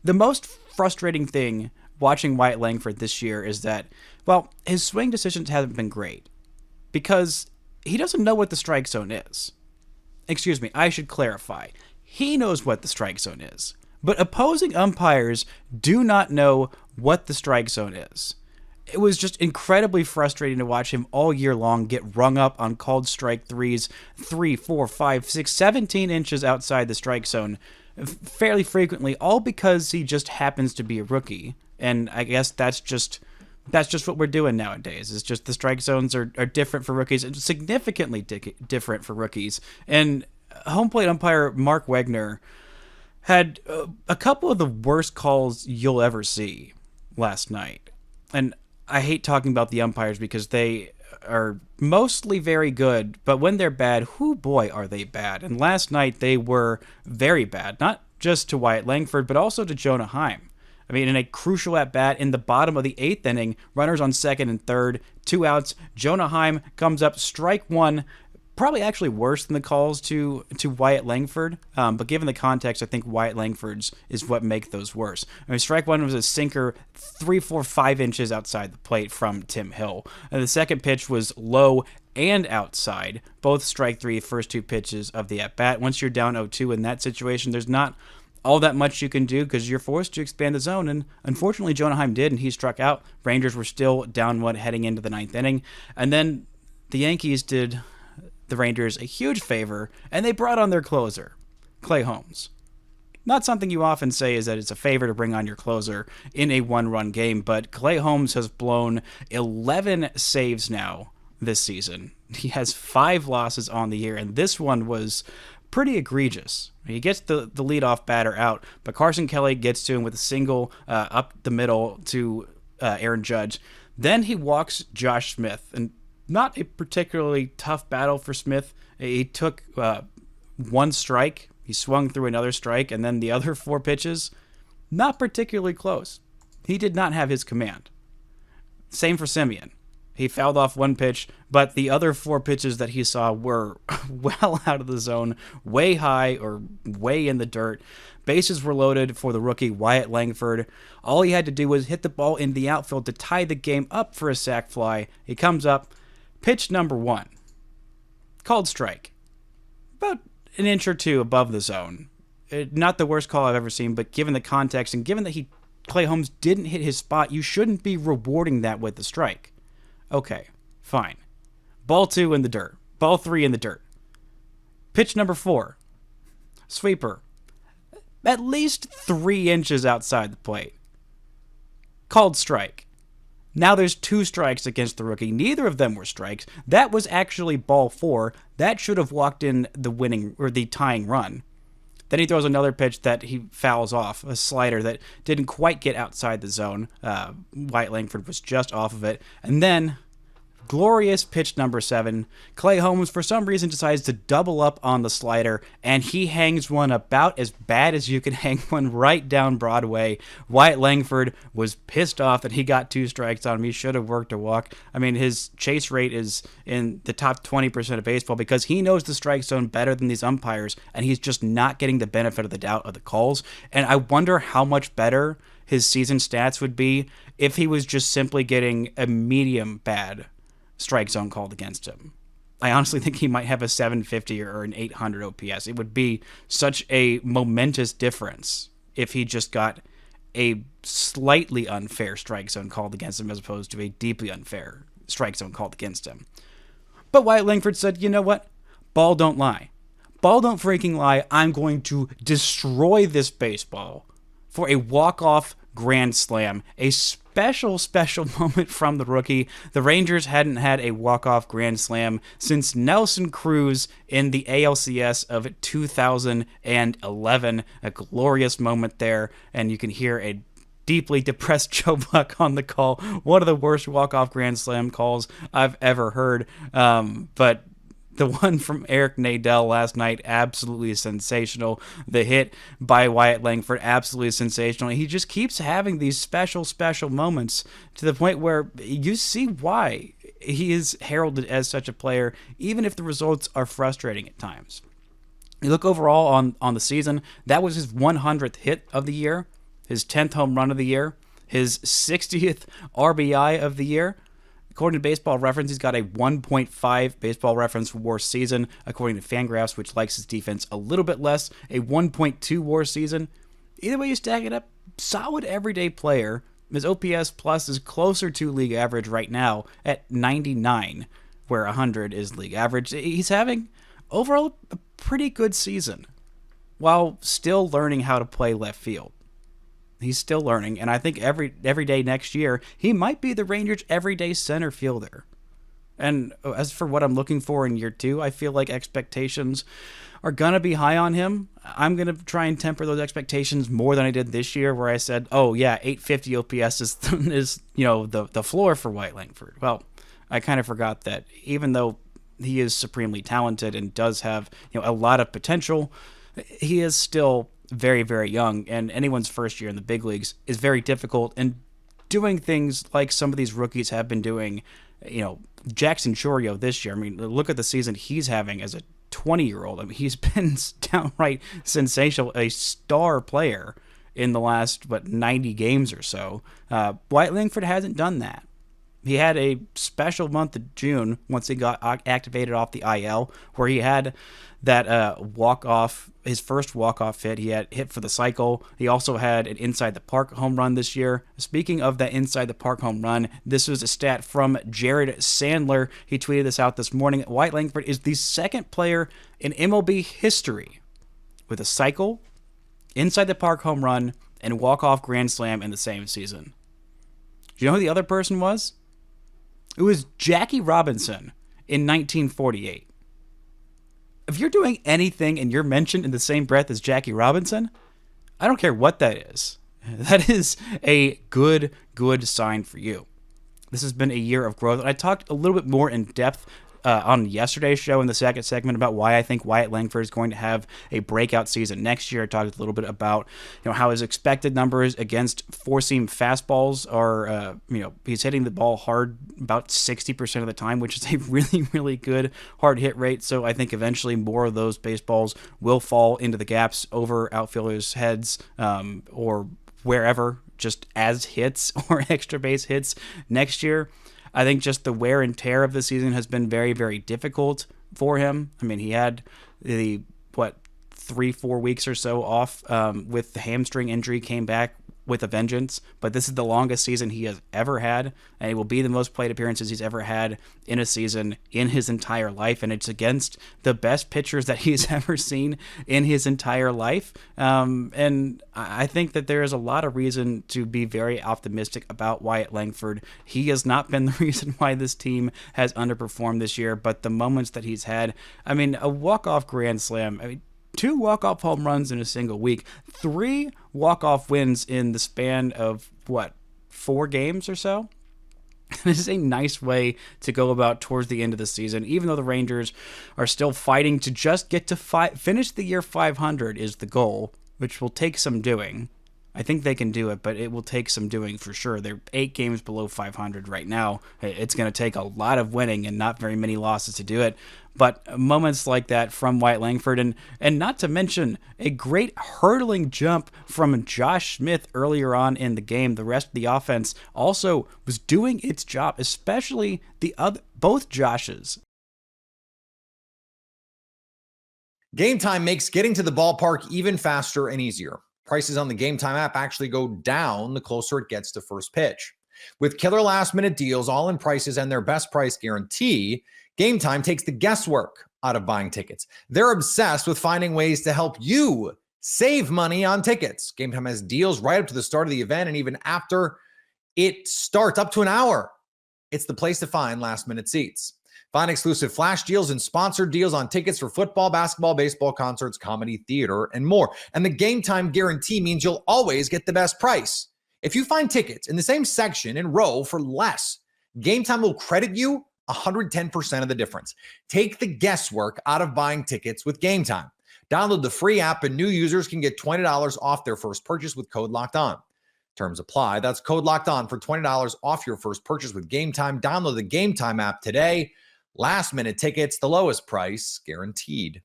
The most frustrating thing watching Wyatt Langford this year is that, well, his swing decisions haven't been great because he doesn't know what the strike zone is. Excuse me, I should clarify. He knows what the strike zone is, but opposing umpires do not know what the strike zone is. It was just incredibly frustrating to watch him all year long get rung up on called strike threes 3, 4, 5, 6, 17 inches outside the strike zone fairly frequently, all because he just happens to be a rookie. And I guess that's just what we're doing nowadays. It's just the strike zones are different for rookies, and significantly different for rookies. And home plate umpire Mark Wegner had a couple of the worst calls you'll ever see last night. And I hate talking about the umpires because they are mostly very good, but when they're bad, whoo boy, are they bad. And last night they were very bad, not just to Wyatt Langford, but also to Jonah Heim. I mean, in a crucial at-bat in the bottom of the 8th inning, runners on second and third, 2 outs, Jonah Heim comes up, strike one, probably actually worse than the calls to Wyatt Langford. But given the context, I think Wyatt Langford's is what makes those worse. I mean, strike one was a sinker 3, 4, 5 inches outside the plate from Tim Hill. And the second pitch was low and outside, both strike three, first 2 pitches of the at-bat. Once you're down 0-2 in that situation, there's not all that much you can do because you're forced to expand the zone. And unfortunately, Jonah Heim did, and he struck out. Rangers were still down 1 heading into the 9th inning. And then the Yankees did the Rangers a huge favor, and they brought on their closer, Clay Holmes. Not something you often say is that it's a favor to bring on your closer in a 1-run game, but Clay Holmes has blown 11 saves now this season. He has 5 losses on the year, and this one was pretty egregious. He gets the leadoff batter out, but Carson Kelly gets to him with a single up the middle to Aaron Judge. Then he walks Josh Smith, and not a particularly tough battle for Smith. He took 1 strike, he swung through another strike, and then the other 4 pitches, not particularly close. He did not have his command. Same for Simeon. He fouled off 1 pitch, but the other 4 pitches that he saw were well out of the zone, way high or way in the dirt. Bases were loaded for the rookie Wyatt Langford. All he had to do was hit the ball in the outfield to tie the game up for a sac fly. He comes up, pitch number 1, called strike, about an inch or 2 above the zone. Not the worst call I've ever seen, but given the context and given that Clay Holmes didn't hit his spot, you shouldn't be rewarding that with the strike. Okay, fine. Ball 2 in the dirt. Ball 3 in the dirt. Pitch number 4, sweeper, at least 3 inches outside the plate. Called strike. Now there's 2 strikes against the rookie. Neither of them were strikes. That was actually ball 4. That should have walked in the winning or the tying run. Then he throws another pitch that he fouls off, a slider that didn't quite get outside the zone. Wyatt Langford was just off of it. And then glorious pitch number 7. Clay Holmes, for some reason, decides to double up on the slider, and he hangs one about as bad as you can hang one right down Broadway. Wyatt Langford was pissed off that he got 2 strikes on him. He should have worked a walk. I mean, his chase rate is in the top 20% of baseball because he knows the strike zone better than these umpires, and he's just not getting the benefit of the doubt of the calls. And I wonder how much better his season stats would be if he was just simply getting a medium bad strike zone called against him. I honestly think he might have a 750 or an 800 OPS. It would be such a momentous difference if he just got a slightly unfair strike zone called against him as opposed to a deeply unfair strike zone called against him. But Wyatt Langford said, you know what? Ball don't lie. Ball don't freaking lie. I'm going to destroy this baseball for a walk-off grand slam. A special moment from the rookie. The Rangers hadn't had a walk-off grand slam since Nelson Cruz in the ALCS of 2011. A glorious moment there, and you can hear a deeply depressed Joe Buck on the call. One of the worst walk-off grand slam calls I've ever heard. But the one from Eric Nadel last night, absolutely sensational. The hit by Wyatt Langford, absolutely sensational. He just keeps having these special moments to the point where you see why he is heralded as such a player, even if the results are frustrating at times. You look overall on the season, that was his 100th hit of the year, his 10th home run of the year, his 60th RBI of the year. According to Baseball Reference, he's got a 1.5 Baseball Reference WAR season. According to Fangraphs, which likes his defense a little bit less, a 1.2 WAR season. Either way you stack it up, solid everyday player. His OPS plus is closer to league average right now at 99, where 100 is league average. He's having overall a pretty good season while still learning how to play left field. He's still learning, and I think every day next year, he might be the Rangers' everyday center fielder. And as for what I'm looking for in year 2, I feel like expectations are going to be high on him. I'm going to try and temper those expectations more than I did this year, where I said, oh yeah, 850 OPS is the floor for Wyatt Langford. Well, I kind of forgot that even though he is supremely talented and does have a lot of potential, he is still very, very young, and anyone's first year in the big leagues is very difficult. And doing things like some of these rookies have been doing, Jackson Chourio this year. I mean, look at the season he's having as a 20-year-old. I mean, he's been downright sensational, a star player in the last 90 games or so. Wyatt Langford hasn't done that. He had a special month of June once he got activated off the IL, where he had that walk-off, his first walk-off hit. He had hit for the cycle. He also had an inside-the-park home run this year. Speaking of that inside-the-park home run, this was a stat from Jared Sandler. He tweeted this out this morning. Wyatt Langford is the second player in MLB history with a cycle, inside-the-park home run, and walk-off grand slam in the same season. Do you know who the other person was? It was Jackie Robinson in 1948. If you're doing anything and you're mentioned in the same breath as Jackie Robinson, I don't care what that is. That is a good sign for you. This has been a year of growth. I talked a little bit more in depth on yesterday's show in the second segment about why I think Wyatt Langford is going to have a breakout season next year. I talked a little bit about how his expected numbers against four-seam fastballs are, he's hitting the ball hard about 60% of the time, which is a really, really good hard hit rate. So I think eventually more of those baseballs will fall into the gaps over outfielders' heads or wherever, just as hits or extra base hits next year. I think just the wear and tear of the season has been very, very difficult for him. I mean, he had the 3-4 weeks or so off with the hamstring injury, came back with a vengeance, but this is the longest season he has ever had, and it will be the most plate appearances he's ever had in a season in his entire life, and it's against the best pitchers that he's ever seen in his entire life. And I think that there is a lot of reason to be very optimistic about Wyatt Langford. He has not been the reason why this team has underperformed this year, but the moments that he's had, I mean, a walk-off grand slam, 2 walk-off home runs in a single week, 3 walk-off wins in the span of, 4 games or so? This is a nice way to go about towards the end of the season, even though the Rangers are still fighting to just get to finish the year 500 is the goal, which will take some doing. I think they can do it, but it will take some doing for sure. They're 8 games below 500 right now. It's going to take a lot of winning and not very many losses to do it. But moments like that from Wyatt Langford, and not to mention a great hurdling jump from Josh Smith earlier on in the game. The rest of the offense also was doing its job, especially both Joshes. Game Time makes getting to the ballpark even faster and easier. Prices on the Game Time app actually go down the closer it gets to first pitch. With killer last-minute deals, all-in prices, and their best price guarantee, Game Time takes the guesswork out of buying tickets. They're obsessed with finding ways to help you save money on tickets. Game Time has deals right up to the start of the event and even after it starts, up to an hour. It's the place to find last-minute seats. Find exclusive flash deals and sponsored deals on tickets for football, basketball, baseball, concerts, comedy, theater, and more. And the Game Time guarantee means you'll always get the best price. If you find tickets in the same section and row for less, Game Time will credit you 110% of the difference. Take the guesswork out of buying tickets with Game Time. Download the free app and new users can get $20 off their first purchase with code Locked On. Terms apply. That's code Locked On for $20 off your first purchase with Game Time. Download the Game Time app today. Last minute tickets, the lowest price guaranteed.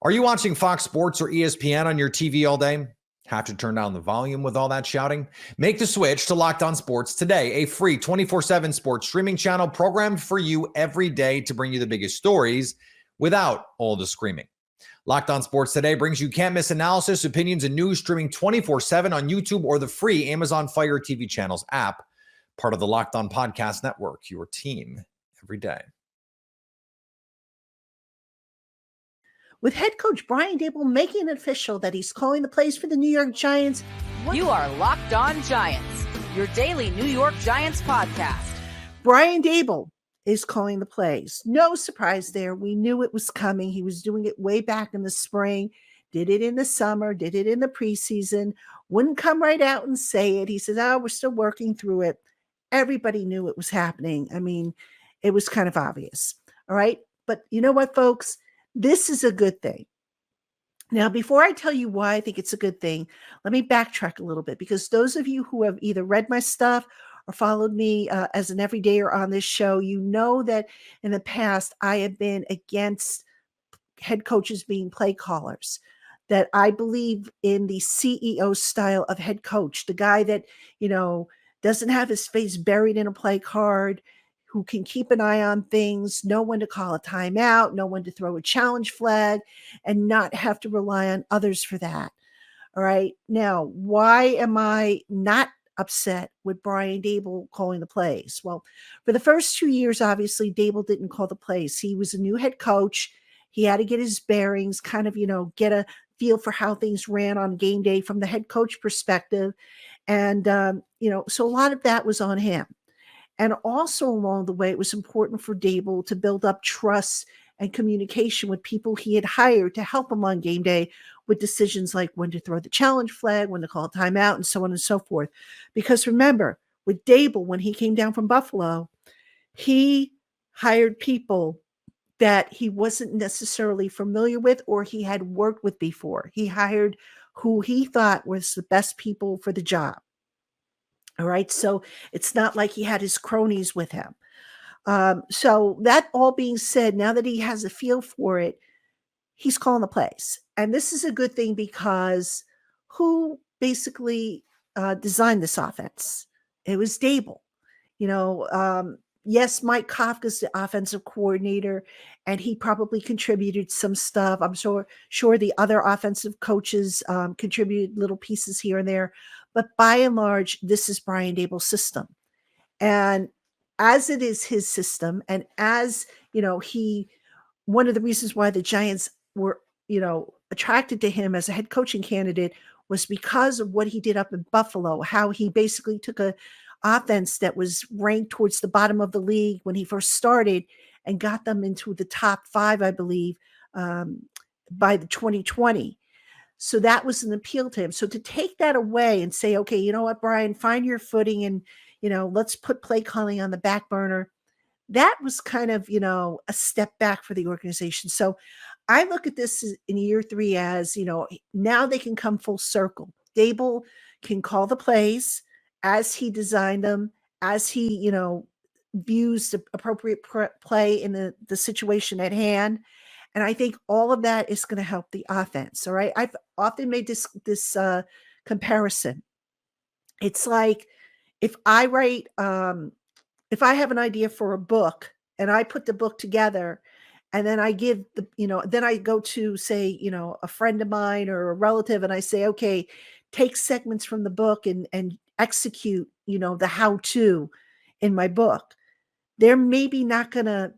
Are you watching Fox Sports or ESPN on your TV all day? Have to turn down the volume with all that shouting? Make the switch to Locked On Sports today, a free 24/7 sports streaming channel programmed for you every day to bring you the biggest stories without all the screaming. Locked On Sports today brings you can't miss analysis, opinions, and news streaming 24/7 on YouTube or the free Amazon Fire TV channels app, part of the Locked On Podcast Network, your team every day. With head coach Brian Dable making it official that he's calling the plays for the New York Giants. You are Locked On Giants, your daily New York Giants podcast. Brian Dable is calling the plays. No surprise there. We knew it was coming. He was doing it way back in the spring, did it in the summer, did it in the preseason, wouldn't come right out and say it. He said, oh, we're still working through it. Everybody knew it was happening. I mean, it was kind of obvious. All right. But you know what, folks? This is a good thing. Now, before I tell you why I think it's a good thing, let me backtrack a little bit, because those of you who have either read my stuff or followed me as an everydayer on this show, you know that in the past I have been against head coaches being play callers, that I believe in the CEO style of head coach, the guy that, doesn't have his face buried in a play card, who can keep an eye on things, know when to call a timeout, know when to throw a challenge flag, and not have to rely on others for that. All right. Now, why am I not upset with Brian Dable calling the plays? Well, for the first 2 years, obviously, Dable didn't call the plays. He was a new head coach. He had to get his bearings, kind of, get a feel for how things ran on game day from the head coach perspective. And, so a lot of that was on him. And also along the way, it was important for Dable to build up trust and communication with people he had hired to help him on game day with decisions like when to throw the challenge flag, when to call a timeout, and so on and so forth. Because remember, with Dable, when he came down from Buffalo, he hired people that he wasn't necessarily familiar with or he had worked with before. He hired who he thought was the best people for the job. All right. So it's not like he had his cronies with him. So that all being said, now that he has a feel for it, he's calling the plays. And this is a good thing, because who basically designed this offense? It was Dable. Yes, Mike Kafka's the offensive coordinator, and he probably contributed some stuff. I'm sure the other offensive coaches contributed little pieces here and there. But by and large, this is Brian Dable's system. And as it is his system, and as, one of the reasons why the Giants were, attracted to him as a head coaching candidate was because of what he did up in Buffalo, how he basically took a offense that was ranked towards the bottom of the league when he first started and got them into the top 5, I believe, by the 2020. So that was an appeal to him. So to take that away and say, okay, you know what, Brian, find your footing and, let's put play calling on the back burner. That was kind of, a step back for the organization. So I look at this in year 3 as, now they can come full circle. Dable can call the plays as he designed them, as he, views the appropriate play in the situation at hand. And I think all of that is going to help the offense. All right. I've often made this comparison. It's like if I write, if I have an idea for a book and I put the book together, and then I give then I go to, say, a friend of mine or a relative, and I say, okay, take segments from the book and execute, the how-to in my book. They're maybe not going to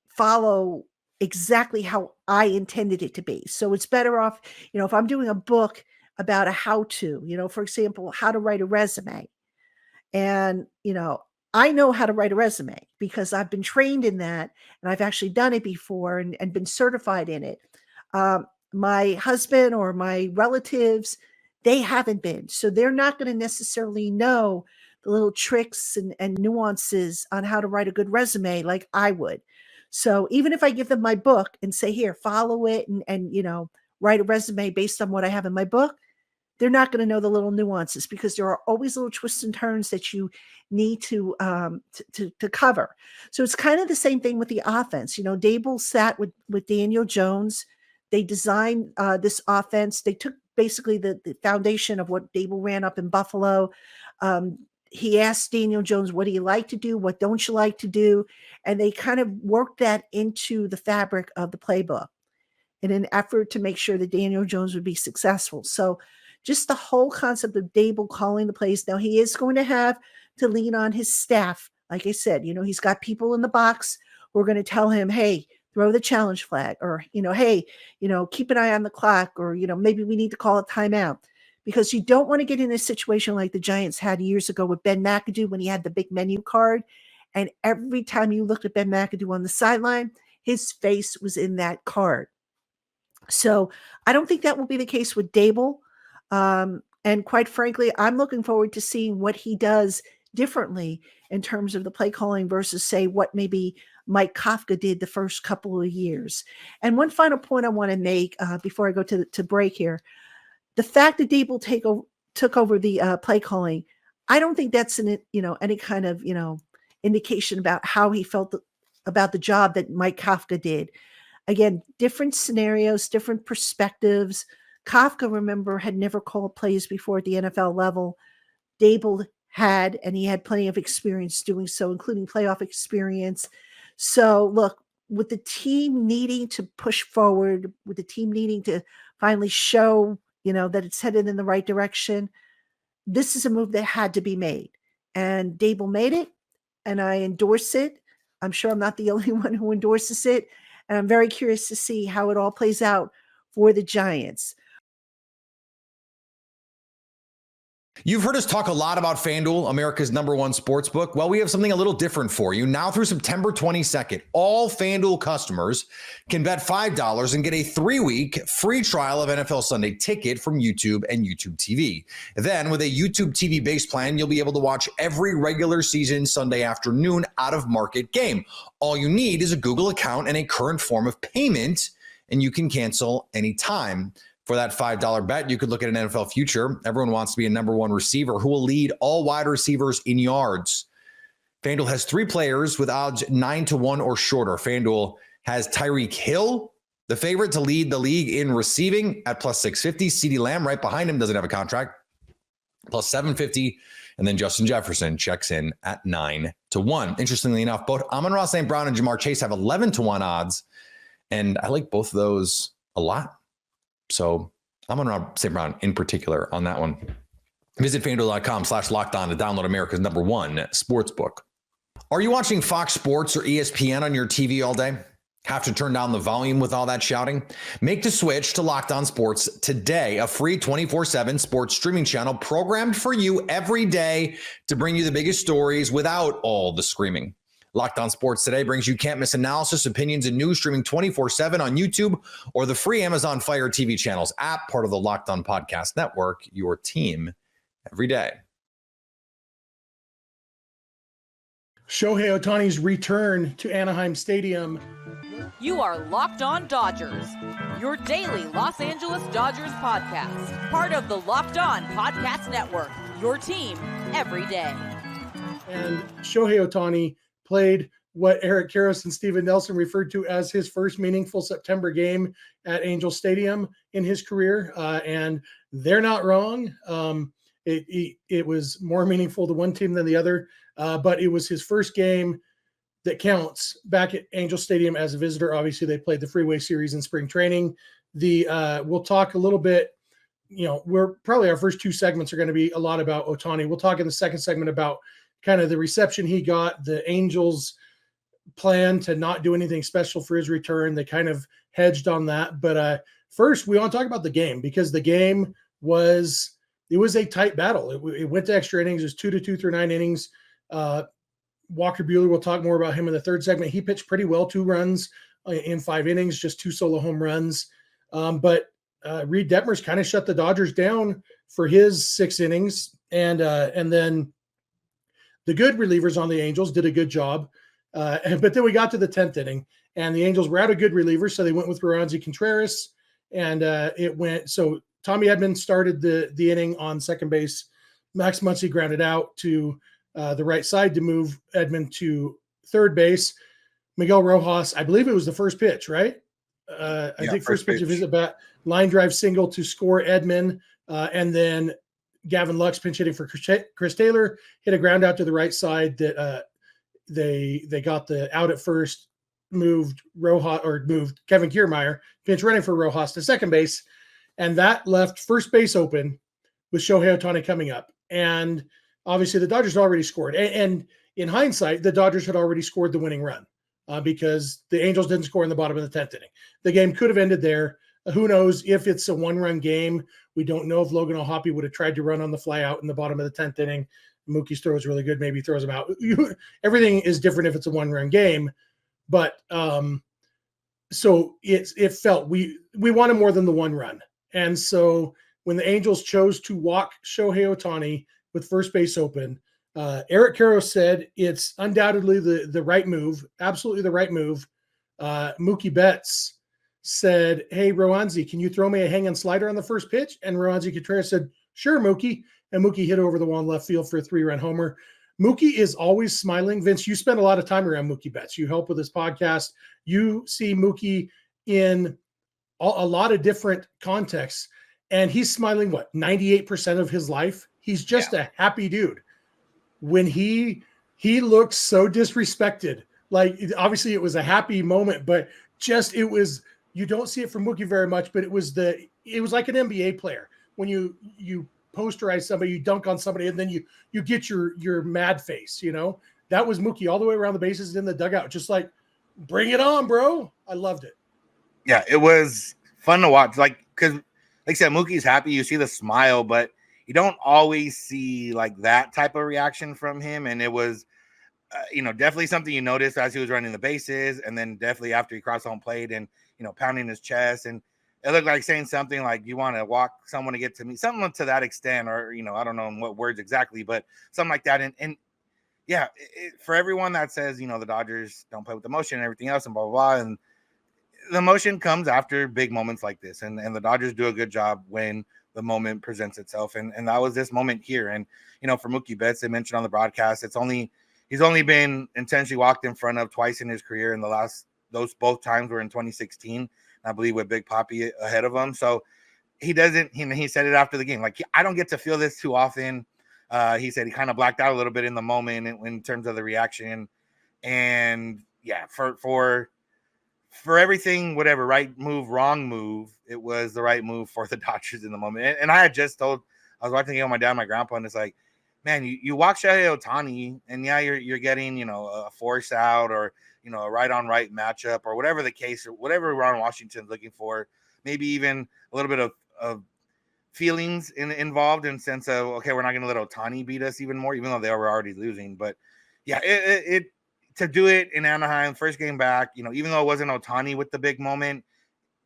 follow exactly how I intended it to be. So it's better off, if I'm doing a book about a how-to, for example, how to write a resume. And, I know how to write a resume because I've been trained in that, and I've actually done it before and been certified in it. My husband or my relatives, they haven't been. So they're not going to necessarily know the little tricks and nuances on how to write a good resume like I would. So even if I give them my book and say, here, follow it and write a resume based on what I have in my book, they're not going to know the little nuances, because there are always little twists and turns that you need to cover. So it's kind of the same thing with the offense. Dable sat with Daniel Jones. They designed this offense. They took basically the foundation of what Dable ran up in Buffalo. He asked Daniel Jones, what do you like to do? What don't you like to do? And they kind of worked that into the fabric of the playbook in an effort to make sure that Daniel Jones would be successful. So just the whole concept of Dable calling the plays. Now he is going to have to lean on his staff. Like I said, he's got people in the box who are going to tell him, hey, throw the challenge flag, or, hey, keep an eye on the clock, or, maybe we need to call a timeout, because you don't want to get in a situation like the Giants had years ago with Ben McAdoo when he had the big menu card. And every time you looked at Ben McAdoo on the sideline, his face was in that card. So I don't think that will be the case with Dable. And quite frankly, I'm looking forward to seeing what he does differently in terms of the play calling versus, say, what maybe Mike Kafka did the first couple of years. And one final point I want to make before I go to break here. The fact that Dable took over the play calling, I don't think that's any kind of indication about how he felt about the job that Mike Kafka did. Again, different scenarios, different perspectives. Kafka, remember, had never called plays before at the NFL level. Dable had, and he had plenty of experience doing so, including playoff experience. So look, with the team needing to push forward, with the team needing to finally show, that it's headed in the right direction, this is a move that had to be made. And Dable made it, and I endorse it. I'm sure I'm not the only one who endorses it. And I'm very curious to see how it all plays out for the Giants. You've heard us talk a lot about FanDuel, America's #1 sportsbook. Well, we have something a little different for you. Now through September 22nd, all FanDuel customers can bet $5 and get a 3-week free trial of NFL Sunday Ticket from YouTube and YouTube TV. Then with a YouTube TV base plan, you'll be able to watch every regular season Sunday afternoon out-of-market game. All you need is a Google account and a current form of payment, and you can cancel anytime. For that $5 bet, you could look at an NFL future. Everyone wants to be a #1 receiver who will lead all wide receivers in yards. FanDuel has 3 players with odds 9-1 or shorter. FanDuel has Tyreek Hill, the favorite to lead the league in receiving, at +650. CeeDee Lamb right behind him, doesn't have a contract, +750. And then Justin Jefferson checks in at 9-1. Interestingly enough, both Amon-Ra St. Brown and Jamar Chase have 11-1 odds. And I like both of those a lot. So I'm on Rob St. Brown in particular on that one. Visit FanDuel.com/lockedon to download America's #1 sportsbook. Are you watching Fox Sports or ESPN on your TV all day? Have to turn down the volume with all that shouting? Make the switch to Locked On Sports today, a free 24/7 sports streaming channel programmed for you every day to bring you the biggest stories without all the screaming. Locked On Sports today brings you can't miss analysis, opinions, and news streaming 24/7 on YouTube or the free Amazon Fire TV channels app, part of the Locked On Podcast Network, your team every day. Shohei Ohtani's return to Anaheim Stadium. You are Locked On Dodgers, your daily Los Angeles Dodgers podcast. Part of the Locked On Podcast Network, your team every day. And Shohei Ohtani played what Eric Karros and Steven Nelson referred to as his first meaningful September game at Angel Stadium in his career. And they're not wrong. It was more meaningful to one team than the other, but it was his first game that counts back at Angel Stadium as a visitor. Obviously, they played the Freeway Series in spring training. We'll talk a little bit, we're probably our first 2 segments are going to be a lot about Ohtani. We'll talk in the second segment about kind of the reception he got, the Angels' plan to not do anything special for his return. They kind of hedged on that. But first, we want to talk about the game, because the game was a tight battle. It went to extra innings. It was 2-2 through 9 innings. Walker Buehler, we'll talk more about him in the third segment. He pitched pretty well, 2 runs in 5 innings, just 2 solo home runs. But Reed Detmers kind of shut the Dodgers down for his 6 innings. And then the good relievers on the Angels did a good job. But then we got to the 10th inning, and the Angels were out of good relievers, so they went with Roansy Contreras. And so Tommy Edman started the inning on second base. Max Muncy grounded out to the right side to move Edman to third base. Miguel Rojas, I believe it was the first pitch, right? I think first pitch of his at bat, line drive single to score Edman, and then Gavin Lux pinch hitting for Chris Taylor, hit a ground out to the right side that they got the out at first, moved Kevin Kiermaier, pinch running for Rojas to second base, and that left first base open with Shohei Ohtani coming up. And obviously the Dodgers had already scored. And in hindsight, the Dodgers had already scored the winning run because the Angels didn't score in the bottom of the 10th inning. The game could have ended there. Who knows if it's a one-run game? We don't know if Logan O'Hoppe would have tried to run on the fly out in the bottom of the 10th inning. Mookie's throw is really good. Maybe he throws him out. Everything is different if it's a one-run game. But so it felt we wanted more than the one run. And so when the Angels chose to walk Shohei Ohtani with first base open, Eric Karros said it's undoubtedly the right move, absolutely the right move. Mookie Betts said, "Hey, Roansy, can you throw me a hanging slider on the first pitch?" And Roansy Contreras said, "Sure, Mookie." And Mookie hit over the wall in left field for a 3-run homer. Mookie is always smiling. Vince, you spend a lot of time around Mookie Betts. You help with this podcast. You see Mookie in a lot of different contexts, and he's smiling, 98% of his life? He's just a happy dude. When he looked so disrespected, like obviously it was a happy moment, but you don't see it from Mookie very much, but it was like an NBA player. When you posterize somebody, you dunk on somebody, and then you get your mad face, that was Mookie all the way around the bases in the dugout, just like, bring it on, bro. I loved it. Yeah, it was fun to watch. Because like I said, Mookie's happy. You see the smile, but you don't always see like that type of reaction from him. And it was, definitely something you noticed as he was running the bases, and then definitely after he crossed home plate and, pounding his chest. And it looked like saying something like, "You want to walk someone to get to me," something to that extent, or, I don't know in what words exactly, but something like that. And yeah, for everyone that says, the Dodgers don't play with emotion and everything else and blah, blah, blah. And the emotion comes after big moments like this. And the Dodgers do a good job when the moment presents itself. And that was this moment here. And, for Mookie Betts, they mentioned on the broadcast, he's only been intentionally walked in front of twice in his career. And those both times were in 2016. I believe with Big Papi ahead of him. So he said it after the game. Like, I don't get to feel this too often. He said he kind of blacked out a little bit in the moment in terms of the reaction. And yeah, for everything, whatever, right move, wrong move, it was the right move for the Dodgers in the moment. And I was watching the game with my dad and my grandpa, and it's like, man, you walk Shohei Ohtani, and yeah, you're getting, a force out or, a right-on-right matchup or whatever the case, or whatever Ron Washington's looking for, maybe even a little bit of feelings involved in sense of, okay, we're not going to let Ohtani beat us even more, even though they were already losing. But yeah, it to do it in Anaheim, first game back, even though it wasn't Ohtani with the big moment,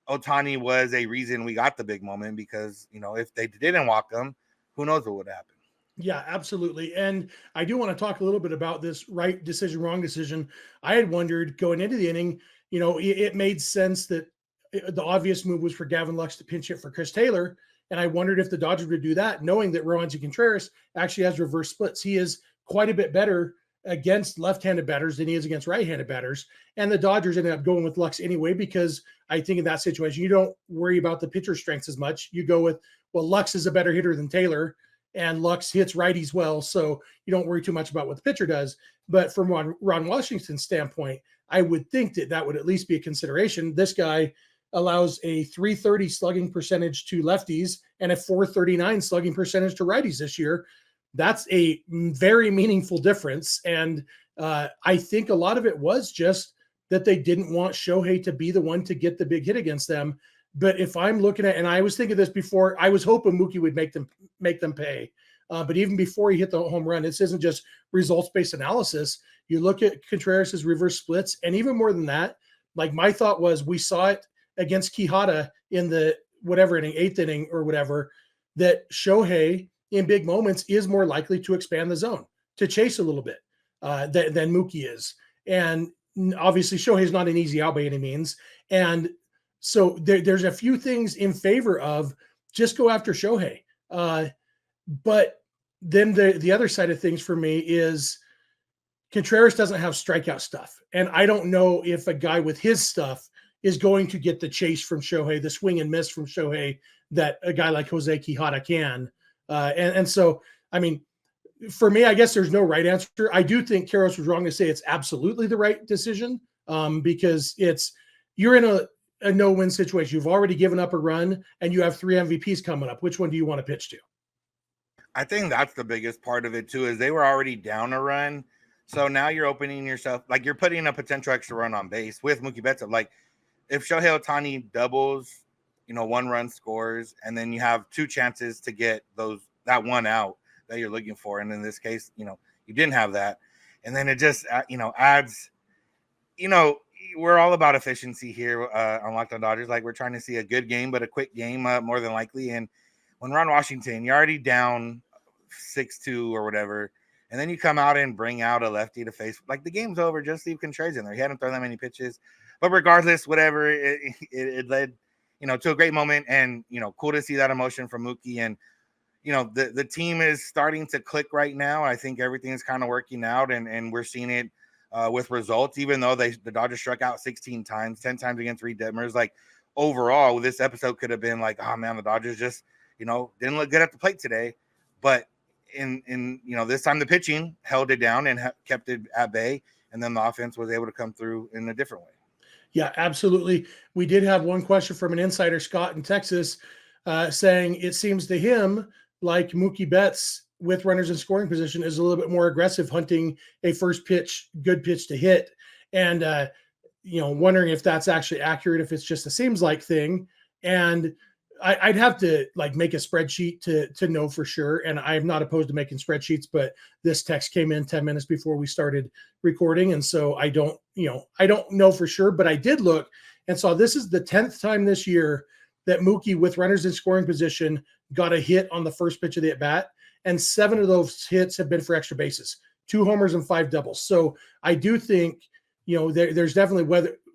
Ohtani was a reason we got the big moment because, if they didn't walk them, who knows what would happen. Yeah, absolutely. And I do want to talk a little bit about this right decision, wrong decision. I had wondered going into the inning, it made sense that the obvious move was for Gavin Lux to pinch hit for Chris Taylor. And I wondered if the Dodgers would do that, knowing that Roansy Contreras actually has reverse splits. He is quite a bit better against left-handed batters than he is against right-handed batters. And the Dodgers ended up going with Lux anyway, because I think in that situation, you don't worry about the pitcher strengths as much. You go with, Lux is a better hitter than Taylor, and Lux hits righties well, so you don't worry too much about what the pitcher does. But from Ron Washington's standpoint, I would think that would at least be a consideration. This guy allows a .330 slugging percentage to lefties and a .439 slugging percentage to righties this year. That's a very meaningful difference. And I think a lot of it was just that they didn't want Shohei to be the one to get the big hit against them. But if I'm looking at, and I was thinking this before, I was hoping Mookie would make them pay. But even before he hit the home run, this isn't just results-based analysis. You look at Contreras' reverse splits, and even more than that, like my thought was we saw it against Quijada in the inning, 8th inning or whatever, that Shohei in big moments is more likely to expand the zone, to chase a little bit than Mookie is. And obviously Shohei is not an easy out by any means. And so there's a few things in favor of just go after Shohei. But then the other side of things for me is Contreras doesn't have strikeout stuff. And I don't know if a guy with his stuff is going to get the chase from Shohei, the swing and miss from Shohei that a guy like Jose Quijada can. And so, I mean, for me, I guess there's no right answer. I do think Karros was wrong to say it's absolutely the right decision, because you're in a no-win situation. You've already given up a run and you have 3 MVPs coming up. Which one do you want to pitch to? I think that's the biggest part of it too, is they were already down a run. So now you're opening yourself, like you're putting a potential extra run on base with Mookie Betts. Like if Shohei Ohtani doubles, 1 run scores, and then you have 2 chances to get that one out that you're looking for. And in this case, you didn't have that. And then it just, adds, we're all about efficiency here on Locked On Dodgers. Like we're trying to see a good game, but a quick game more than likely. And when Ron Washington, you're already down 6-2 or whatever, and then you come out and bring out a lefty to face, like the game's over, just leave Contreras in there. He hadn't thrown that many pitches. But regardless, whatever, it led, to a great moment, and, cool to see that emotion from Mookie. And, the team is starting to click right now. I think everything is kind of working out, and we're seeing it with results, even though the Dodgers struck out 16 times, 10 times against Reed Detmers. Like overall, this episode could have been like, oh man, the Dodgers just, didn't look good at the plate today. But in this time the pitching held it down and kept it at bay, and then the offense was able to come through in a different way. Yeah, absolutely. We did have one question from an insider, Scott in Texas, saying it seems to him like Mookie Betts with runners in scoring position is a little bit more aggressive, hunting a first pitch, good pitch to hit. And, wondering if that's actually accurate, if it's just a seems like thing. And I'd have to make a spreadsheet to know for sure. And I'm not opposed to making spreadsheets, but this text came in 10 minutes before we started recording. And so I don't know for sure, but I did look and saw this is the 10th time this year that Mookie with runners in scoring position got a hit on the first pitch of the at bat. And 7 of those hits have been for extra bases, 2 homers and 5 doubles. So I do think, there's definitely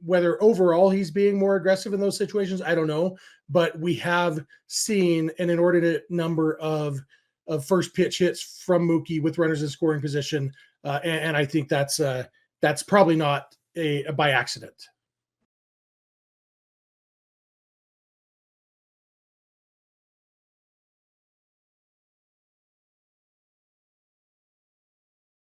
whether overall he's being more aggressive in those situations, I don't know, but we have seen an inordinate number of first pitch hits from Mookie with runners in scoring position. And I think that's probably not by accident.